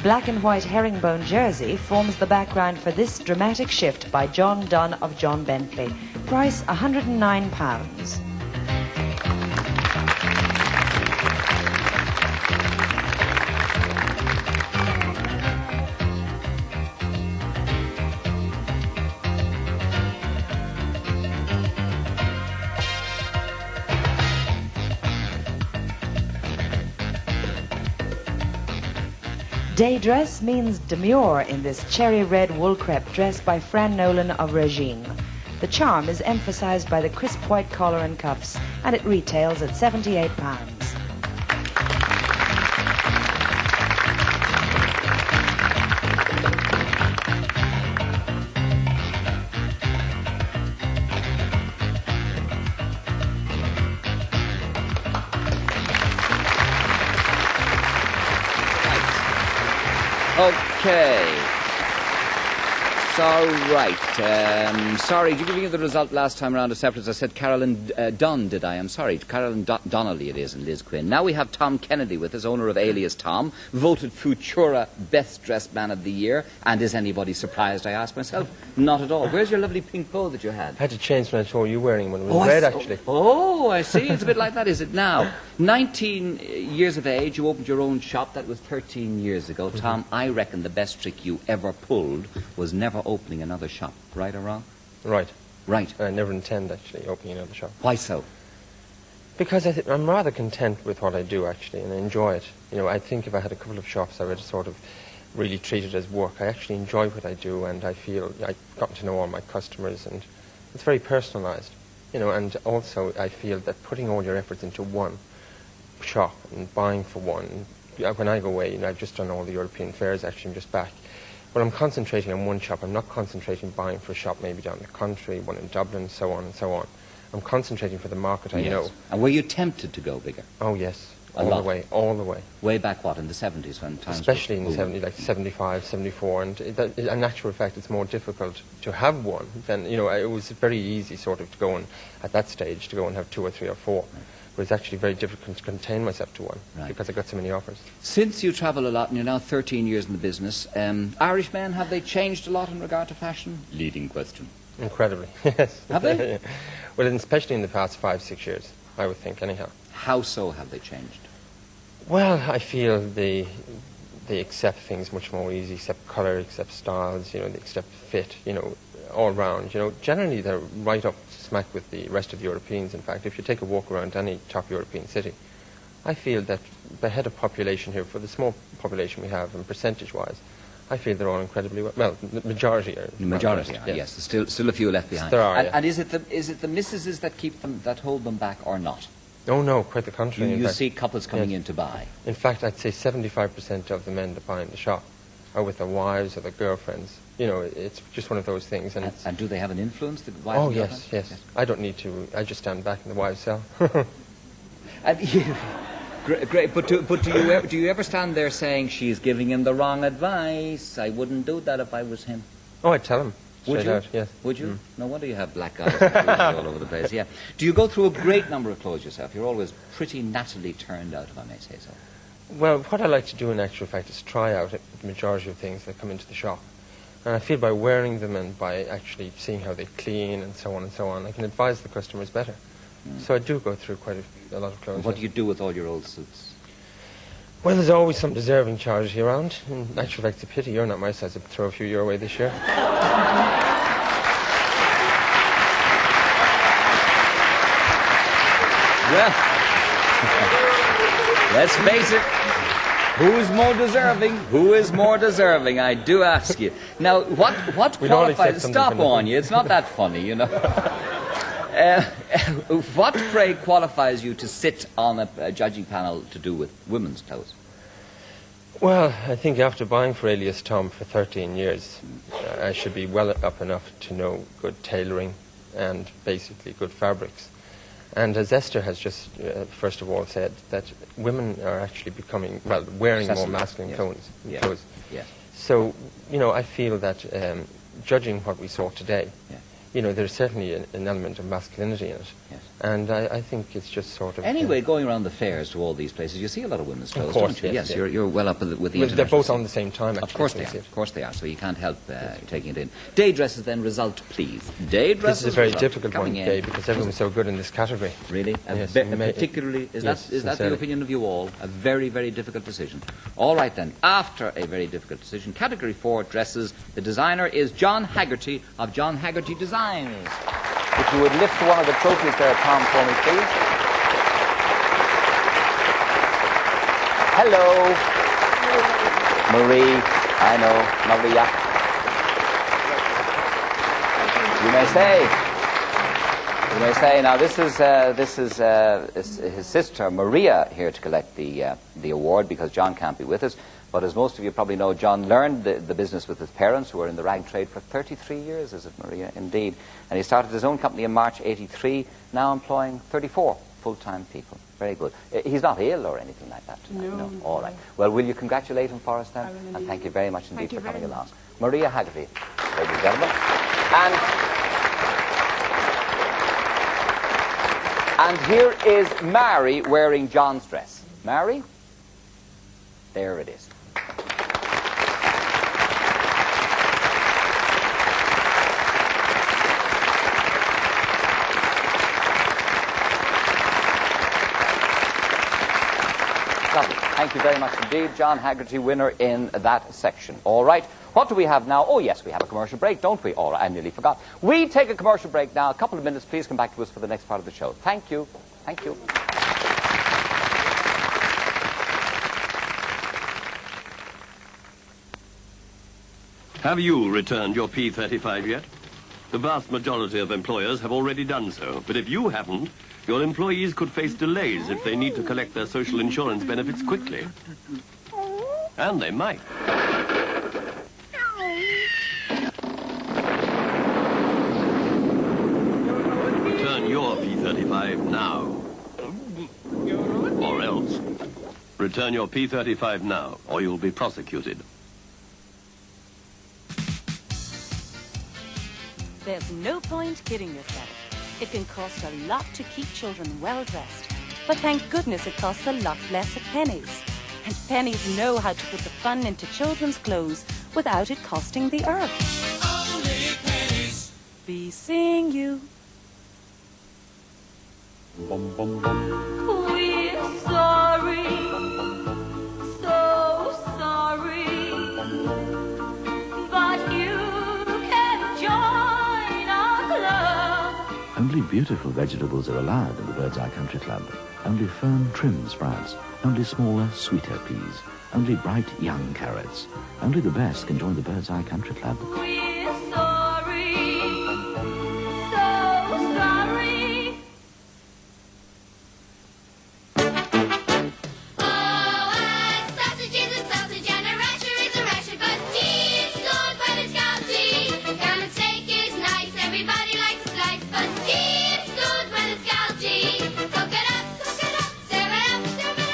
Black and white herringbone jersey forms the background for this dramatic shift by John Dunn of John Bentley. Price £109. Day dress means demure in this cherry red wool crepe dress by Fran Nolan of Regine. The charm is emphasized by the crisp white collar and cuffs, and it retails at £78. Okay. So, right. Sorry, did you give me the result last time around as separate? I said Carolyn Dunn, did I? I'm sorry. Carolyn Donnelly it is, and Liz Quinn. Now we have Tom Kennedy with us, owner of Alias Tom, voted Futura Best Dressed Man of the Year. And is anybody surprised, I ask myself? Not at all. Where's your lovely pink bow that you had? I had to change when I saw you wearing one. It was red, actually. Oh, I see. It's a bit like that, is it now? 19 years of age, you opened your own shop. That was 13 years ago. Tom, I reckon the best trick you ever pulled was never opening another shop. Right or wrong? Right. Right. I never intend, actually, opening another shop. Why so? Because I'm rather content with what I do, actually, and I enjoy it. You know, I think if I had a couple of shops, I would sort of really treat it as work. I actually enjoy what I do, and I feel I've gotten to know all my customers, and it's very personalized. You know, and also I feel that putting all your efforts into one shop and buying for one, when I go away, you know, I've just done all the European fairs, actually, I'm just back. When I'm concentrating on one shop, I'm not concentrating buying for a shop maybe down the country, one in Dublin, so on and so on. I'm concentrating for the market I know. And were you tempted to go bigger? Oh, yes. All the way, all the way. Way back, what, in the 70s when times Especially in the were 70s, like 75, 74, and in actual fact it's more difficult to have one than, you know, it was very easy sort of to go and, at that stage, to go and have 2 or 3 or 4. But it's actually very difficult to contain myself to one because I got so many offers. Since you travel a lot and you're now 13 years in the business, Irish men, have they changed a lot in regard to fashion? Leading question. Incredibly, yes. Have they? Well, especially in the past 5, 6 years, I would think, anyhow. How so have they changed? Well, I feel they accept things much more easy, accept colour, accept styles, you know, they accept fit, you know, all round. You know, generally they're right up smack with the rest of the Europeans. In fact, if you take a walk around any top European city, I feel that the head of population here, for the small population we have and percentage-wise, I feel they're all incredibly well, the majority are. The majority are, yes. There's still a few left behind. There are, and is it the missuses that keep them, that hold them back or not? Oh, no, quite the contrary. You see couples coming in to buy. In fact, I'd say 75% of the men that buy in the shop are with their wives or their girlfriends. You know, it's just one of those things. And do they have an influence, the wives? Oh, yes. I don't need to. I just stand back and the wives sell. Great, but do you ever stand there saying she's giving him the wrong advice? I wouldn't do that if I was him. Oh, I'd tell him. Would you? Out, yes. Would you? No wonder you have black eyes all over the place. Yeah. Do you go through a great number of clothes yourself? You're always pretty nattily turned out, if I may say so. Well, what I like to do in actual fact is try out the majority of things that come into the shop. And I feel by wearing them and by actually seeing how they clean and so on, I can advise the customers better. So I do go through quite a lot of clothes. And what do you do with all your old suits? Well, there's always some deserving charity around. In actual fact, it's a pity you're not my size. I'd throw a few your way this year. Well, let's face it. Who's more deserving? Who is more deserving? I do ask you. Now, what qualifies... Stop on you. It's not that funny, you know. What, pray, qualifies you to sit on a judging panel to do with women's clothes? Well, I think after buying for Alias Tom for 13 years, I should be well up enough to know good tailoring and basically good fabrics. And as Esther has just, first of all, said, that women are actually becoming, well, wearing more masculine clothes. Yes. So, you know, I feel that judging what we saw today, you know, there's certainly an element of masculinity in it. Yes. And I think it's just sort of... Anyway, going around the fairs to all these places, you see a lot of women's clothes, Of course, don't you? yes, Yes, you're well up with the Well, international they're both scene. on the same time, actually. Of course they are. Of course they are. So you can't help taking it in. Day dresses, then, result, please. Day dresses. This is a very result, difficult one, coming in. Kay, because everyone's so good in this category. Really? Yes, Particularly, is that the sincerely. opinion of you all? A very, very difficult decision. All right, then. After a very difficult decision, Category 4, dresses. The designer is John Haggerty of John Haggerty Designs. If you would lift one of the trophies there, Tom, for me, please. Hello. Marie. I know. Maria. You may say. You may say. Now, this is his sister, Maria, here to collect the award because John can't be with us. But as most of you probably know, John learned the business with his parents, who were in the rag trade for 33 years, is it, Maria? Indeed. And he started his own company in March '83, now employing 34 full-time people. Very good. He's not ill or anything like that tonight? No. All right. Well, will you congratulate him for us then? And thank you very much indeed for coming along. Maria Haggerty, ladies and gentlemen. And here is Mary wearing John's dress. Mary? There it is. Lovely. Thank you very much indeed. John Haggerty, winner in that section. All right. What do we have now? Oh, yes, we have a commercial break, don't we? All right, I nearly forgot. We take a commercial break now. A couple of minutes. Please come back to us for the next part of the show. Thank you. Thank you. Have you returned your P35 yet? The vast majority of employers have already done so, but if you haven't, your employees could face delays if they need to collect their social insurance benefits quickly. And they might. Return your P35 now. Or else. Return your P35 now, or you'll be prosecuted. There's no point kidding yourself. It can cost a lot to keep children well dressed. But thank goodness it costs a lot less at Pennies. And Pennies know how to put the fun into children's clothes without it costing the earth. Only Pennies. Be seeing you. We're sorry, so sorry, but you can join our club. Only beautiful vegetables are allowed in the Bird's Eye Country Club. Only firm, trim sprouts. Only smaller, sweeter peas. Only bright, young carrots. Only the best can join the Bird's Eye Country Club. We're sorry, so sorry. Oh, a sausage is a sausage and a rasher is a rasher, but gee, it's good when it's gouty. Ham and steak is nice, everybody likes a slice, but gee, it's good when it's gouty. Cook it up, serve it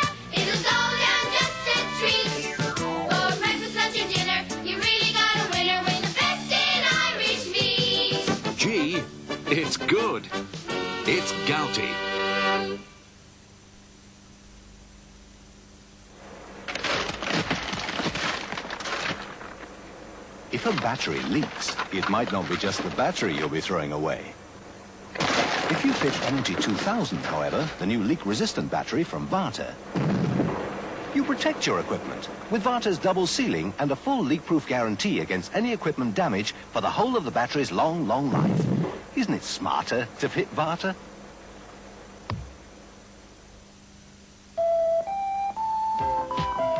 up, it'll go down just a treat. For breakfast, lunch, and dinner, you really got a winner with the best in Irish meat. Gee, it's good. It's gouty. If a battery leaks, it might not be just the battery you'll be throwing away. If you fit Energy 2000, however, the new leak-resistant battery from Varta, you protect your equipment with Varta's double sealing and a full leak-proof guarantee against any equipment damage for the whole of the battery's long, long life. Isn't it smarter to fit Varta?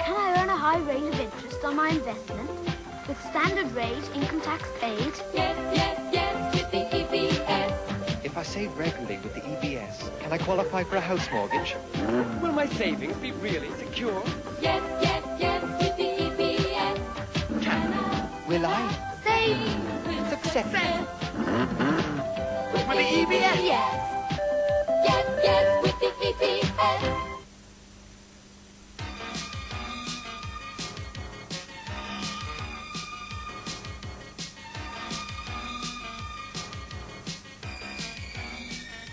Can I earn a high rate of interest on my investment with standard rate income tax paid? Yes, yes, yes, with the EBS. If I save regularly with the EBS, can I qualify for a house mortgage? Will my savings be really secure? Yes, yes, yes, with the EBS. Will I? Save with Success. friends. With the EBS? Yes. Yes, Yes, with the EPS.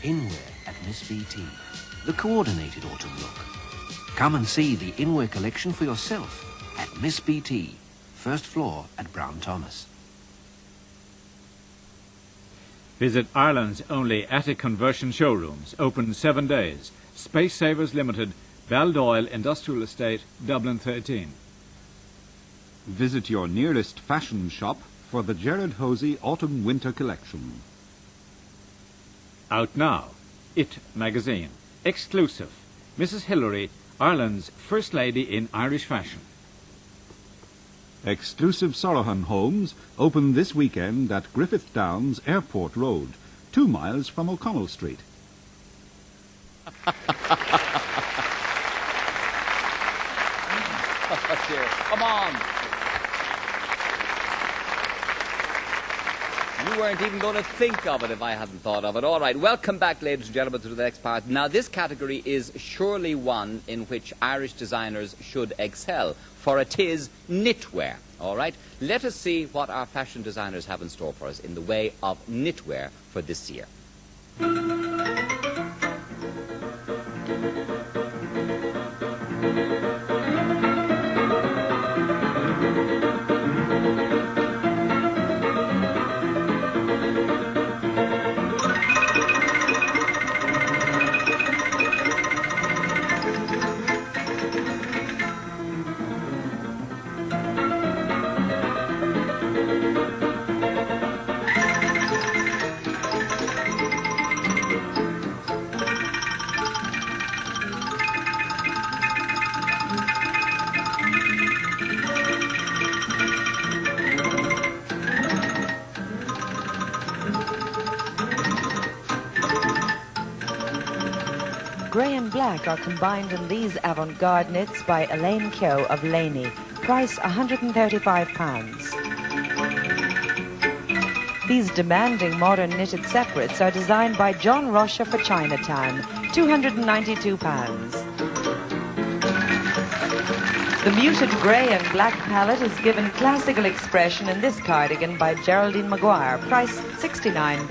Inwear at Miss BT. The coordinated autumn look. Come and see the Inwear collection for yourself at Miss BT, first floor at Brown Thomas. Visit Ireland's only attic conversion showrooms, open 7 days. Space Savers Limited, Ailbhe Doyle Industrial Estate, Dublin 13. Visit your nearest fashion shop for the Gerard Hosey Autumn-Winter collection. Out now, It magazine. Exclusive. Mrs. Hillary, Ireland's First Lady in Irish fashion. Exclusive Sorohan homes open this weekend at Griffith Downs Airport Road, 2 miles from O'Connell Street. Oh, dear. Come on. You weren't even going to think of it if I hadn't thought of it. All right, welcome back, ladies and gentlemen, to the next part. Now, this category is surely one in which Irish designers should excel, for it is knitwear. All right, let us see what our fashion designers have in store for us in the way of knitwear for this year. Grey and black are combined in these avant-garde knits by Elaine Keogh of Laney. Price £135. These demanding modern knitted separates are designed by John Rusher for Chinatown. £292. The muted grey and black palette is given classical expression in this cardigan by Geraldine Maguire. Price £69.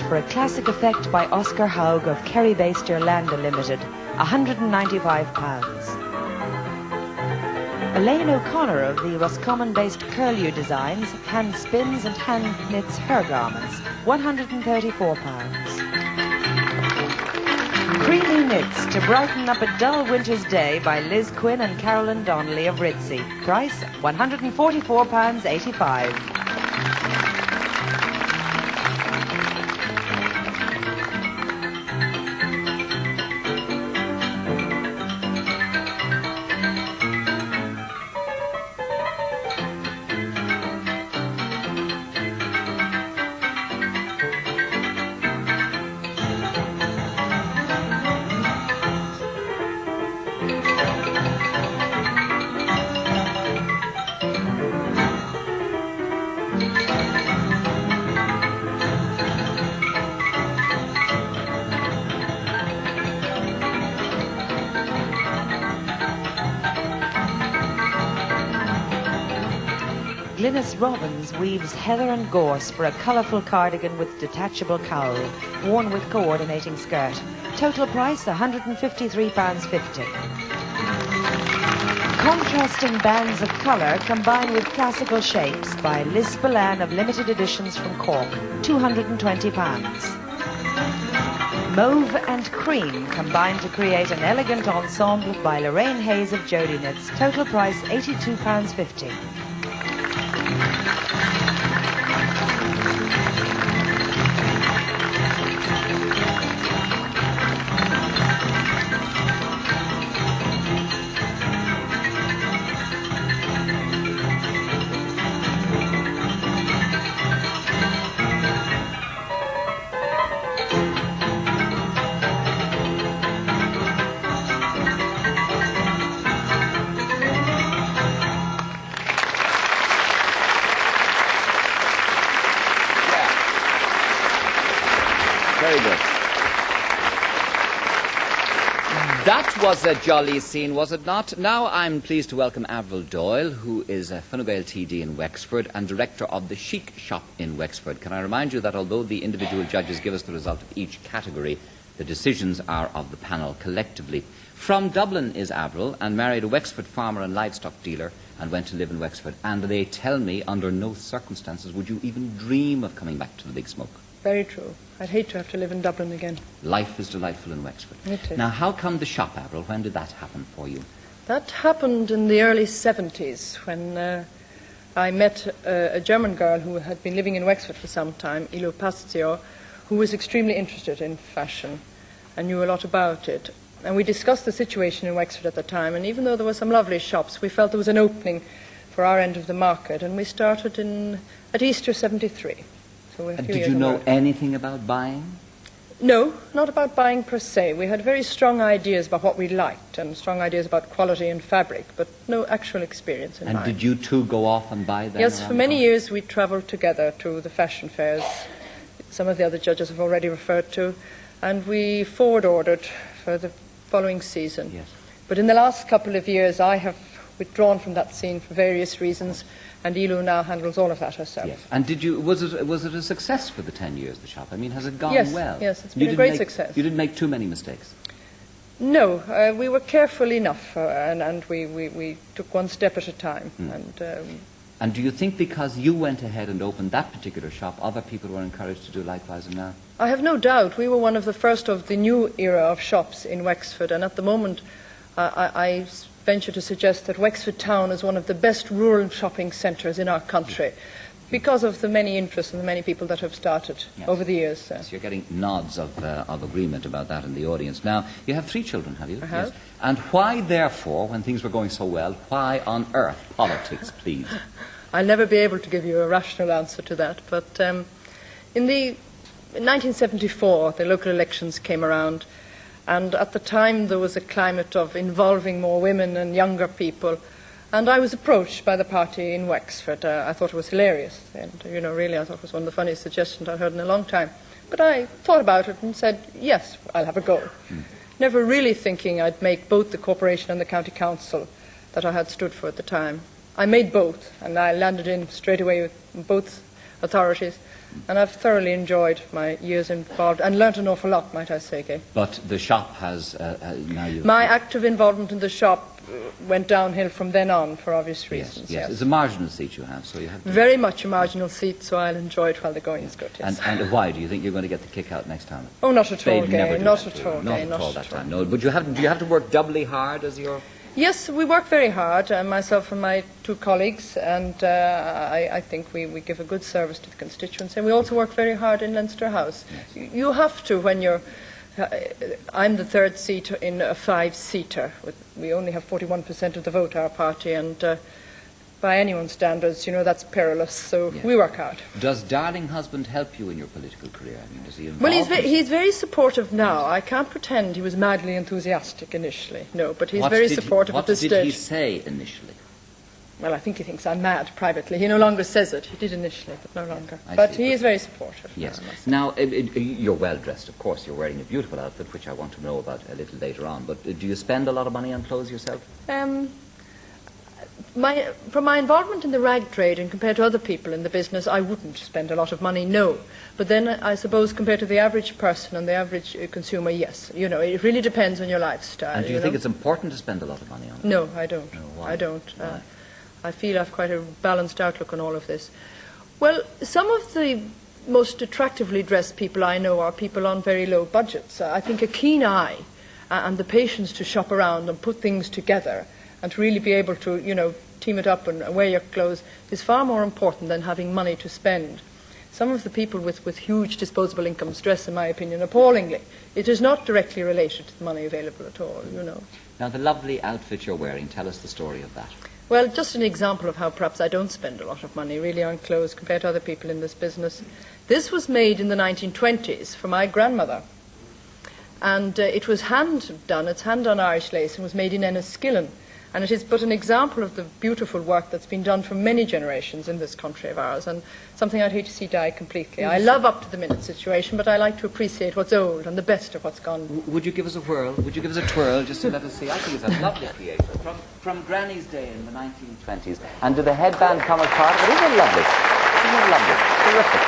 For a classic effect by Oscar Haug of Kerry-based Irlanda Limited, £195. Elaine O'Connor of the Roscommon-based Curlew Designs hand spins and hand knits her garments, £134. Creamy knits to brighten up a dull winter's day by Liz Quinn and Carolyn Donnelly of Ritzy. Price £144.85. Glynis Robbins weaves heather and gorse for a colourful cardigan with detachable cowl, worn with coordinating skirt. Total price £153.50. Contrasting bands of colour combine with classical shapes by Liz Spillane of Limited Editions from Cork, £220. Mauve and cream combine to create an elegant ensemble by Lorraine Hayes of Jody Knits. Total price £82.50. Very good. That was a jolly scene, was it not? Now I'm pleased to welcome Ailbhe Doyle, who is a Fine Gael TD in Wexford and director of the Chic Shop in Wexford. Can I remind you that although the individual judges give us the result of each category, the decisions are of the panel collectively. From Dublin is Ailbhe, and married a Wexford farmer and livestock dealer, and went to live in Wexford. And they tell me, under no circumstances would you even dream of coming back to the big smoke. Very true. I'd hate to have to live in Dublin again. Life is delightful in Wexford. It is. Now, how come the shop, Ailbhe? When did that happen for you? That happened in the early 70s when I met a German girl who had been living in Wexford for some time, who was extremely interested in fashion and knew a lot about it. And we discussed the situation in Wexford at the time, and even though there were some lovely shops, we felt there was an opening for our end of the market, and we started at Easter 73. So Did you know anything about buying? No, not about buying per se. We had very strong ideas about what we liked and strong ideas about quality and fabric, but no actual experience in buying. And did you two go off and buy them? Yes, for many years we travelled together to the fashion fairs. Some of the other judges have already referred to, and we forward-ordered for the following season. Yes. But in the last couple of years I have withdrawn from that scene for various reasons, and Ailbhe now handles all of that herself. Yes. And was it a success for the 10 years, the shop? I mean, has it gone Yes, well? yes, it's been a great success. You didn't make too many mistakes? No, we were careful enough, and we took one step at a time. And do you think because you went ahead and opened that particular shop, other people were encouraged to do likewise now? I have no doubt. We were one of the first of the new era of shops in Wexford, and at the moment I venture to suggest that Wexford town is one of the best rural shopping centres in our country because of the many interests and the many people that have started over the years. Yes, you're getting nods of agreement about that in the audience. Now, you have 3 children, have you? I have. Yes. And why, therefore, when things were going so well, why on earth politics, please? I'll never be able to give you a rational answer to that, but in 1974, the local elections came around, and at the time there was a climate of involving more women and younger people, and I was approached by the party in Wexford. I thought it was hilarious, and really I thought it was one of the funniest suggestions I'd heard in a long time. But I thought about it and said, yes, I'll have a go. Never really thinking I'd make both the corporation and the county council that I had stood for at the time. I made both, and I landed in straight away with both authorities, and I've thoroughly enjoyed my years involved and learnt an awful lot, might I say, Gay. But the shop has now you. My active involvement in the shop went downhill from then on for obvious reasons. Yes. It's a marginal seat you have, so you have to. Very much a marginal seat, so I'll enjoy it while the going is good. Yes. And why do you think you're going to get the kick out next time? Oh, not at all, They'd Gay. never do Not that at to all, you. Gay. Not at all that time. No, but do you have to work doubly hard as your? Yes, we work very hard, myself and my 2 colleagues, and I think we give a good service to the constituency. And we also work very hard in Leinster House. Yes. You have to when you're... I'm the 3rd seat in a 5-seater. We only have 41% of the vote, our party, and by anyone's standards, that's perilous, so we work hard. Does darling husband help you in your political career? I mean, does he involve Well, he's very supportive now. I can't pretend he was madly enthusiastic initially, no, but he's very supportive at this stage. What did he say initially? Well, I think he thinks I'm mad privately. He no longer says it. He did initially, but no longer. He is very supportive. Yes. Now, you're well dressed, of course. You're wearing a beautiful outfit, which I want to know about a little later on. But do you spend a lot of money on clothes yourself? From my involvement in the rag trade and compared to other people in the business, I wouldn't spend a lot of money, no. But then I suppose compared to the average person and the average consumer, yes. It really depends on your lifestyle. And do you think it's important to spend a lot of money on it? No, I don't. No, why? I don't. Why? I feel I've quite a balanced outlook on all of this. Well, some of the most attractively dressed people I know are people on very low budgets. I think a keen eye and the patience to shop around and put things together and to really be able to, team it up and wear your clothes is far more important than having money to spend. Some of the people with huge disposable incomes dress, in my opinion, appallingly. It is not directly related to the money available at all, Now, the lovely outfit you're wearing, tell us the story of that. Well, just an example of how perhaps I don't spend a lot of money really on clothes compared to other people in this business. This was made in the 1920s for my grandmother. And it was hand-done, it's hand-done Irish lace, and was made in Enniskillen. And it is but an example of the beautiful work that's been done for many generations in this country of ours, and something I'd hate to see die completely. I love up-to-the-minute situation, but I like to appreciate what's old and the best of what's gone. Would you give us a whirl? Would you give us a twirl just to let us see? I think it's a lovely creation from Granny's day in the 1920s. And did the headband come as part of it? Isn't it lovely? Isn't it lovely? Terrific.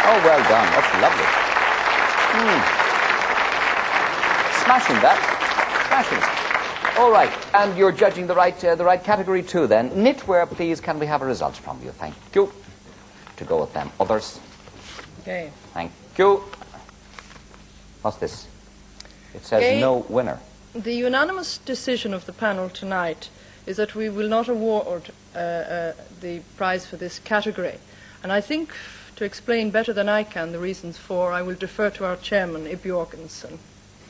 Oh, well done. That's lovely. Smashing that. Smashing. All right, and you're judging the right category too then. Knitwear, please, can we have a result from you? Thank you. To go with them. Others? Okay. Thank you. What's this? It says no winner. The unanimous decision of the panel tonight is that we will not award the prize for this category. And I think, to explain better than I can the reasons for, I will defer to our chairman, Ailbhe Jorgensen.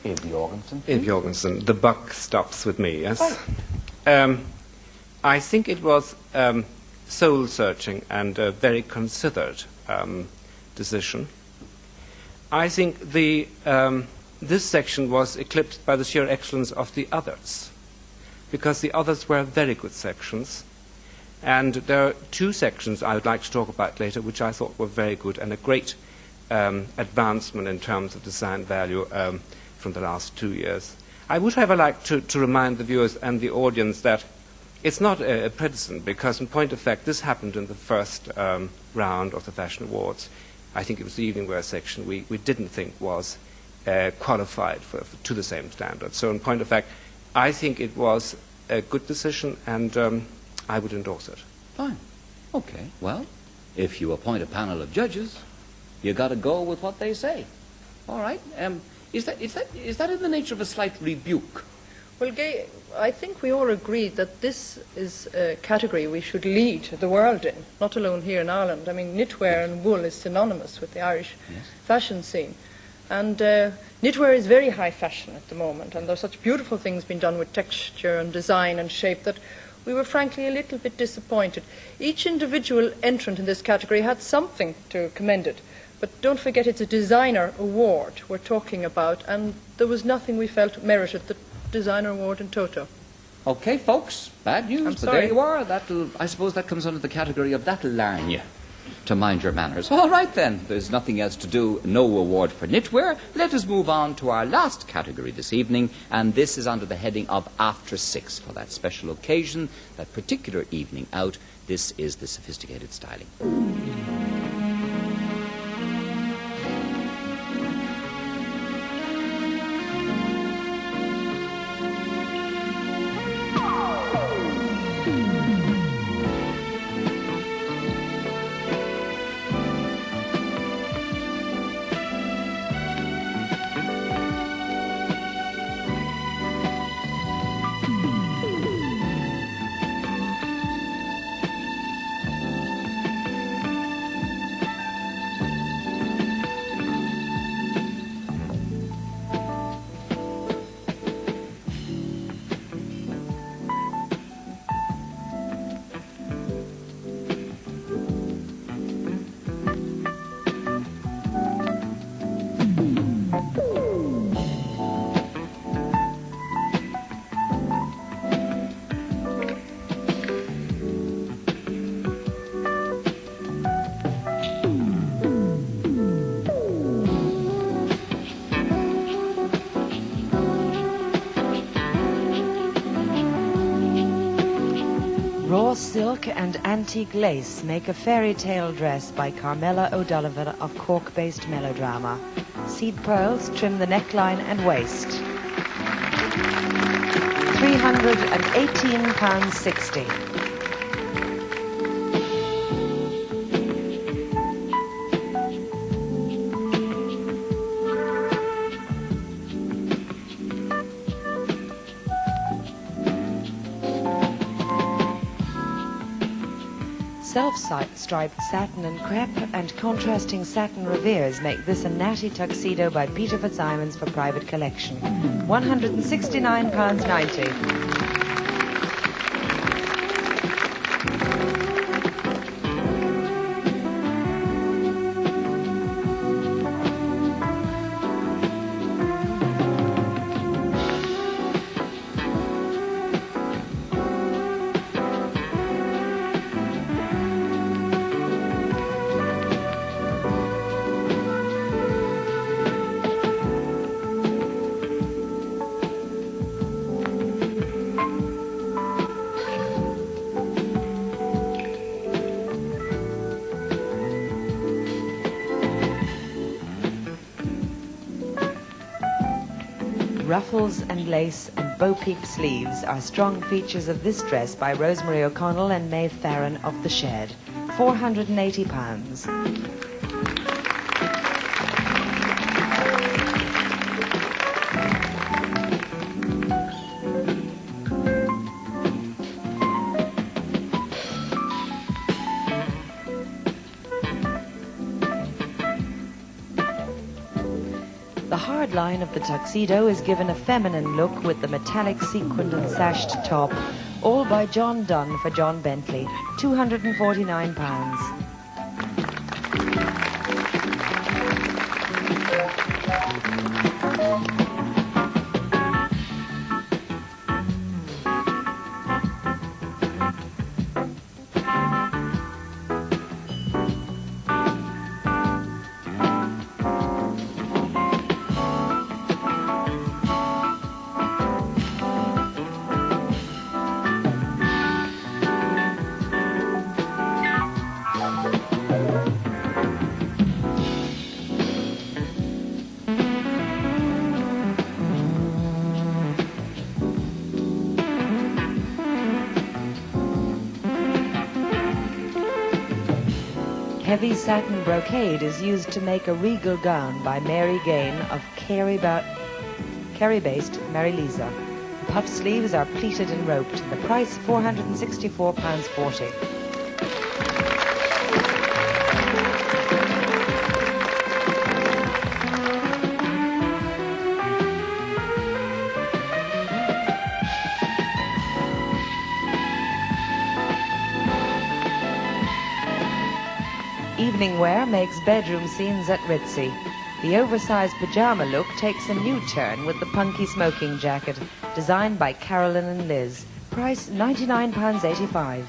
Ailbhe Jorgensen. The buck stops with me, yes? I think it was soul-searching and a very considered decision. I think this section was eclipsed by the sheer excellence of the others, because the others were very good sections. And there are two sections I would like to talk about later, which I thought were very good and a great advancement in terms of design value from the last 2 years. I would, however, like to remind the viewers and the audience that it's not a precedent, because in point of fact, this happened in the first round of the Fashion Awards. I think it was the evening wear section we didn't think was qualified to the same standard. So in point of fact, I think it was a good decision, and I would endorse it. Fine. Okay. Well, if you appoint a panel of judges, you got to go with what they say. All right. Is that in the nature of a slight rebuke? Well, Gay, I think we all agreed that this is a category we should lead the world in, not alone here in Ireland. I mean, knitwear and wool is synonymous with the Irish fashion scene. And knitwear is very high fashion at the moment, and there's such beautiful things being done with texture and design and shape that we were frankly a little bit disappointed. Each individual entrant in this category had something to commend it. But don't forget, it's a designer award we're talking about, and there was nothing we felt merited the designer award in toto. Okay, folks, bad news, I'm but sorry. there you are. I suppose that comes under the category of that'll learn you to mind your manners. All right, then. There's nothing else to do. No award for knitwear. Let us move on to our last category this evening, and this is under the heading of After 6. For that special occasion, that particular evening out, this is the sophisticated styling. Raw silk and antique lace make a fairy tale dress by Carmela O'Donovan of Cork-based melodrama. Seed pearls trim the neckline and waist. £318.60. Self-striped satin and crepe and contrasting satin revers make this a natty tuxedo by Peter Fitzsimons for private collection. £169.90. Ruffles and lace and bo-peep sleeves are strong features of this dress by Rosemary O'Connell and Maeve Farron of The Shed. £480. The hard line of the tuxedo is given a feminine look with the metallic sequined and sashed top, all by John Dunn for John Bentley, £249. Heavy satin brocade is used to make a regal gown by Mary Gain of Kerry-based Mary Lisa. Puff sleeves are pleated and roped. The price £464.40. Evening wear makes bedroom scenes at Ritzy. The oversized pajama look takes a new turn with the punky smoking jacket, designed by Carolyn and Liz. Price £99.85.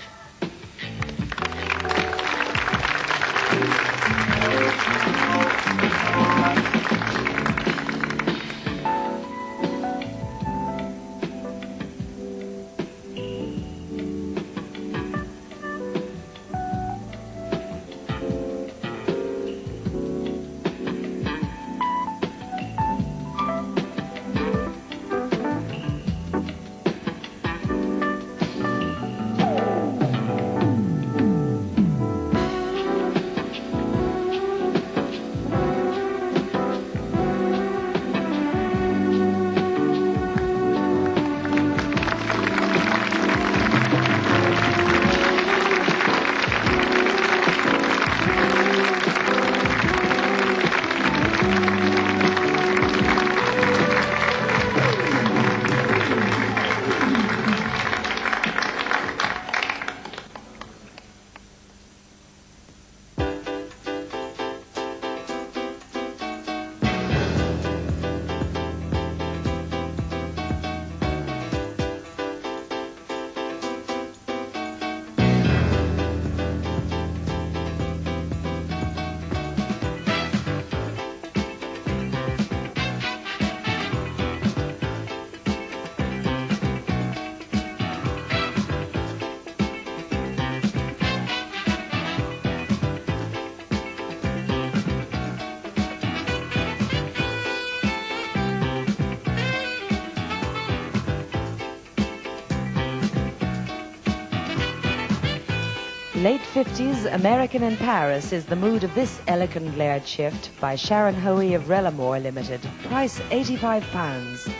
Late 50s American in Paris is the mood of this elegant layered shift by Sharon Hoey of Rellamore Limited. Price £85.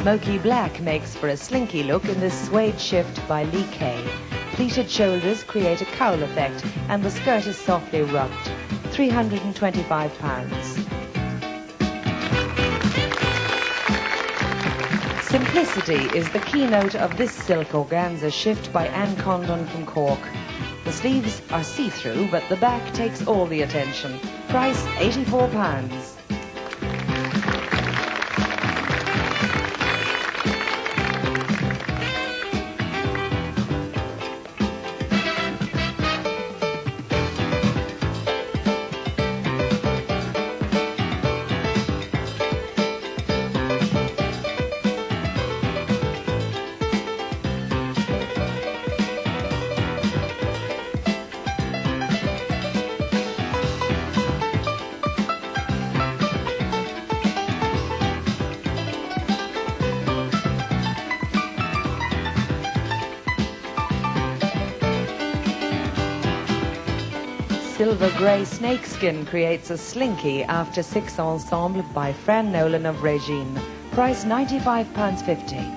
Smoky black makes for a slinky look in this suede shift by Lee Kay. Pleated shoulders create a cowl effect, and the skirt is softly ruffed. £325. Simplicity is the keynote of this silk organza shift by Anne Condon from Cork. The sleeves are see-through, but the back takes all the attention. Price £84. Silver grey snakeskin creates a slinky after 6 ensemble by Fran Nolan of Regine. Price £95.50.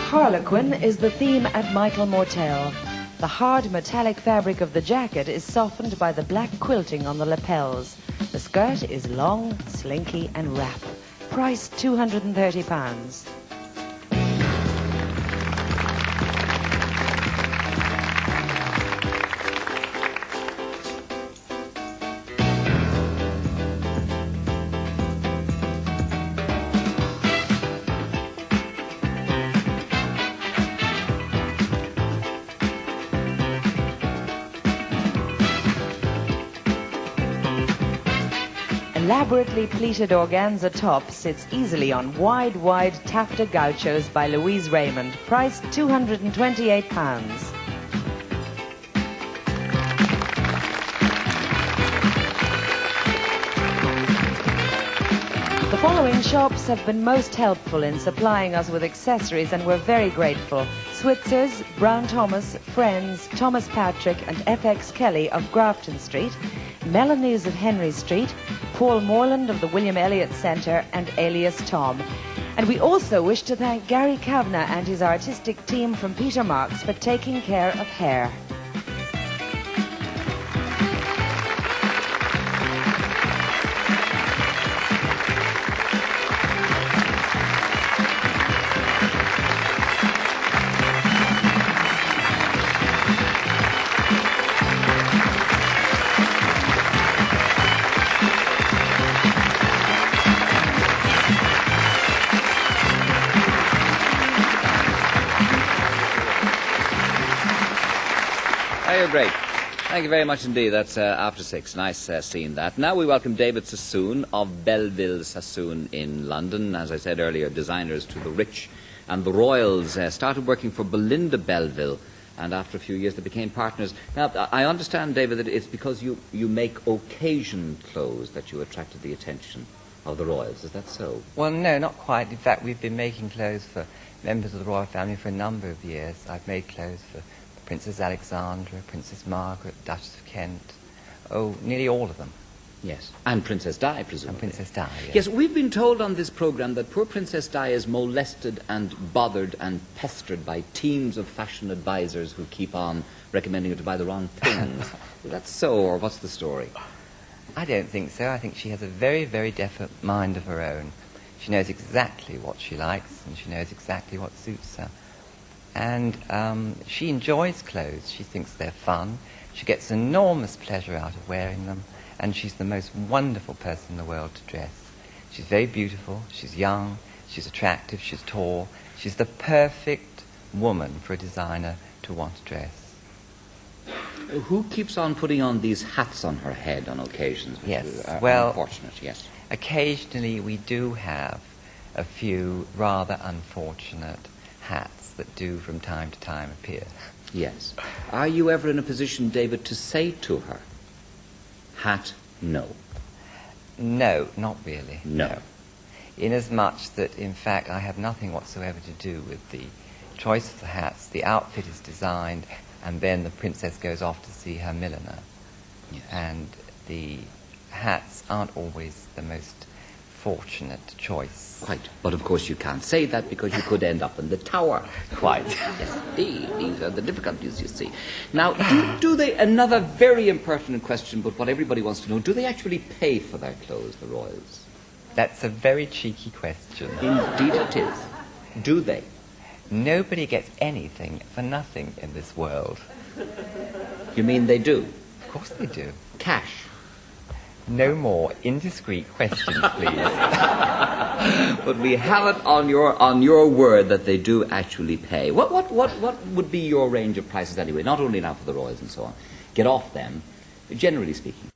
Harlequin is the theme at Michael Mortel. The hard metallic fabric of the jacket is softened by the black quilting on the lapels. The skirt is long, slinky and wrap. Price £230. Elaborately pleated organza top sits easily on wide taffeta gauchos by Louise Raymond. Price £228. The following shops have been most helpful in supplying us with accessories, and we're very grateful. Switzer's, Brown Thomas, Friends, Thomas Patrick and FX Kelly of Grafton Street, Melanie's of Henry Street, Paul Morland of the William Elliott Centre and Alias Tom. And we also wish to thank Gary Kavanagh and his artistic team from Peter Marks for taking care of hair. You're great. Thank you very much indeed. That's after 6. Nice seeing that. Now we welcome David Sassoon of Belleville Sassoon in London. As I said earlier, designers to the rich and the royals. Started working for Belinda Belleville, and after a few years they became partners. Now, I understand, David, that it's because you make occasion clothes that you attracted the attention of the royals. Is that so? Well, no, not quite. In fact, we've been making clothes for members of the royal family for a number of years. I've made clothes for Princess Alexandra, Princess Margaret, Duchess of Kent, nearly all of them. Yes, and Princess Di, presumably. And Princess Di, yes. Yes, we've been told on this programme that poor Princess Di is molested and bothered and pestered by teams of fashion advisors who keep on recommending her to buy the wrong things. Is that so, or what's the story? I don't think so. I think she has a very, very definite mind of her own. She knows exactly what she likes, and she knows exactly what suits her. And she enjoys clothes. She thinks they're fun. She gets enormous pleasure out of wearing them. And she's the most wonderful person in the world to dress. She's very beautiful. She's young. She's attractive. She's tall. She's the perfect woman for a designer to want to dress. Who keeps on putting on these hats on her head on occasions? Yes, Are well, unfortunate, yes. Occasionally we do have a few rather unfortunate hats. that do from time to time appear. Yes. Are you ever in a position, David, to say to her, hat, no? No, not really. No. Inasmuch that, in fact, I have nothing whatsoever to do with the choice of the hats. The outfit is designed, and then the princess goes off to see her milliner. Yes. And the hats aren't always the most fortunate choice. Quite. But of course you can't say that because you could end up in the tower. Quite. Yes, indeed. These are the difficulties, you see. Now, do they, another very impertinent question, but what everybody wants to know, do they actually pay for their clothes, the royals? That's a very cheeky question. Indeed it is. Do they? Nobody gets anything for nothing in this world. You mean they do? Of course they do. Cash? No more indiscreet questions, please. But we have it on your word that they do actually pay. What would be your range of prices anyway? Not only now for the royals and so on. Get off them, generally speaking.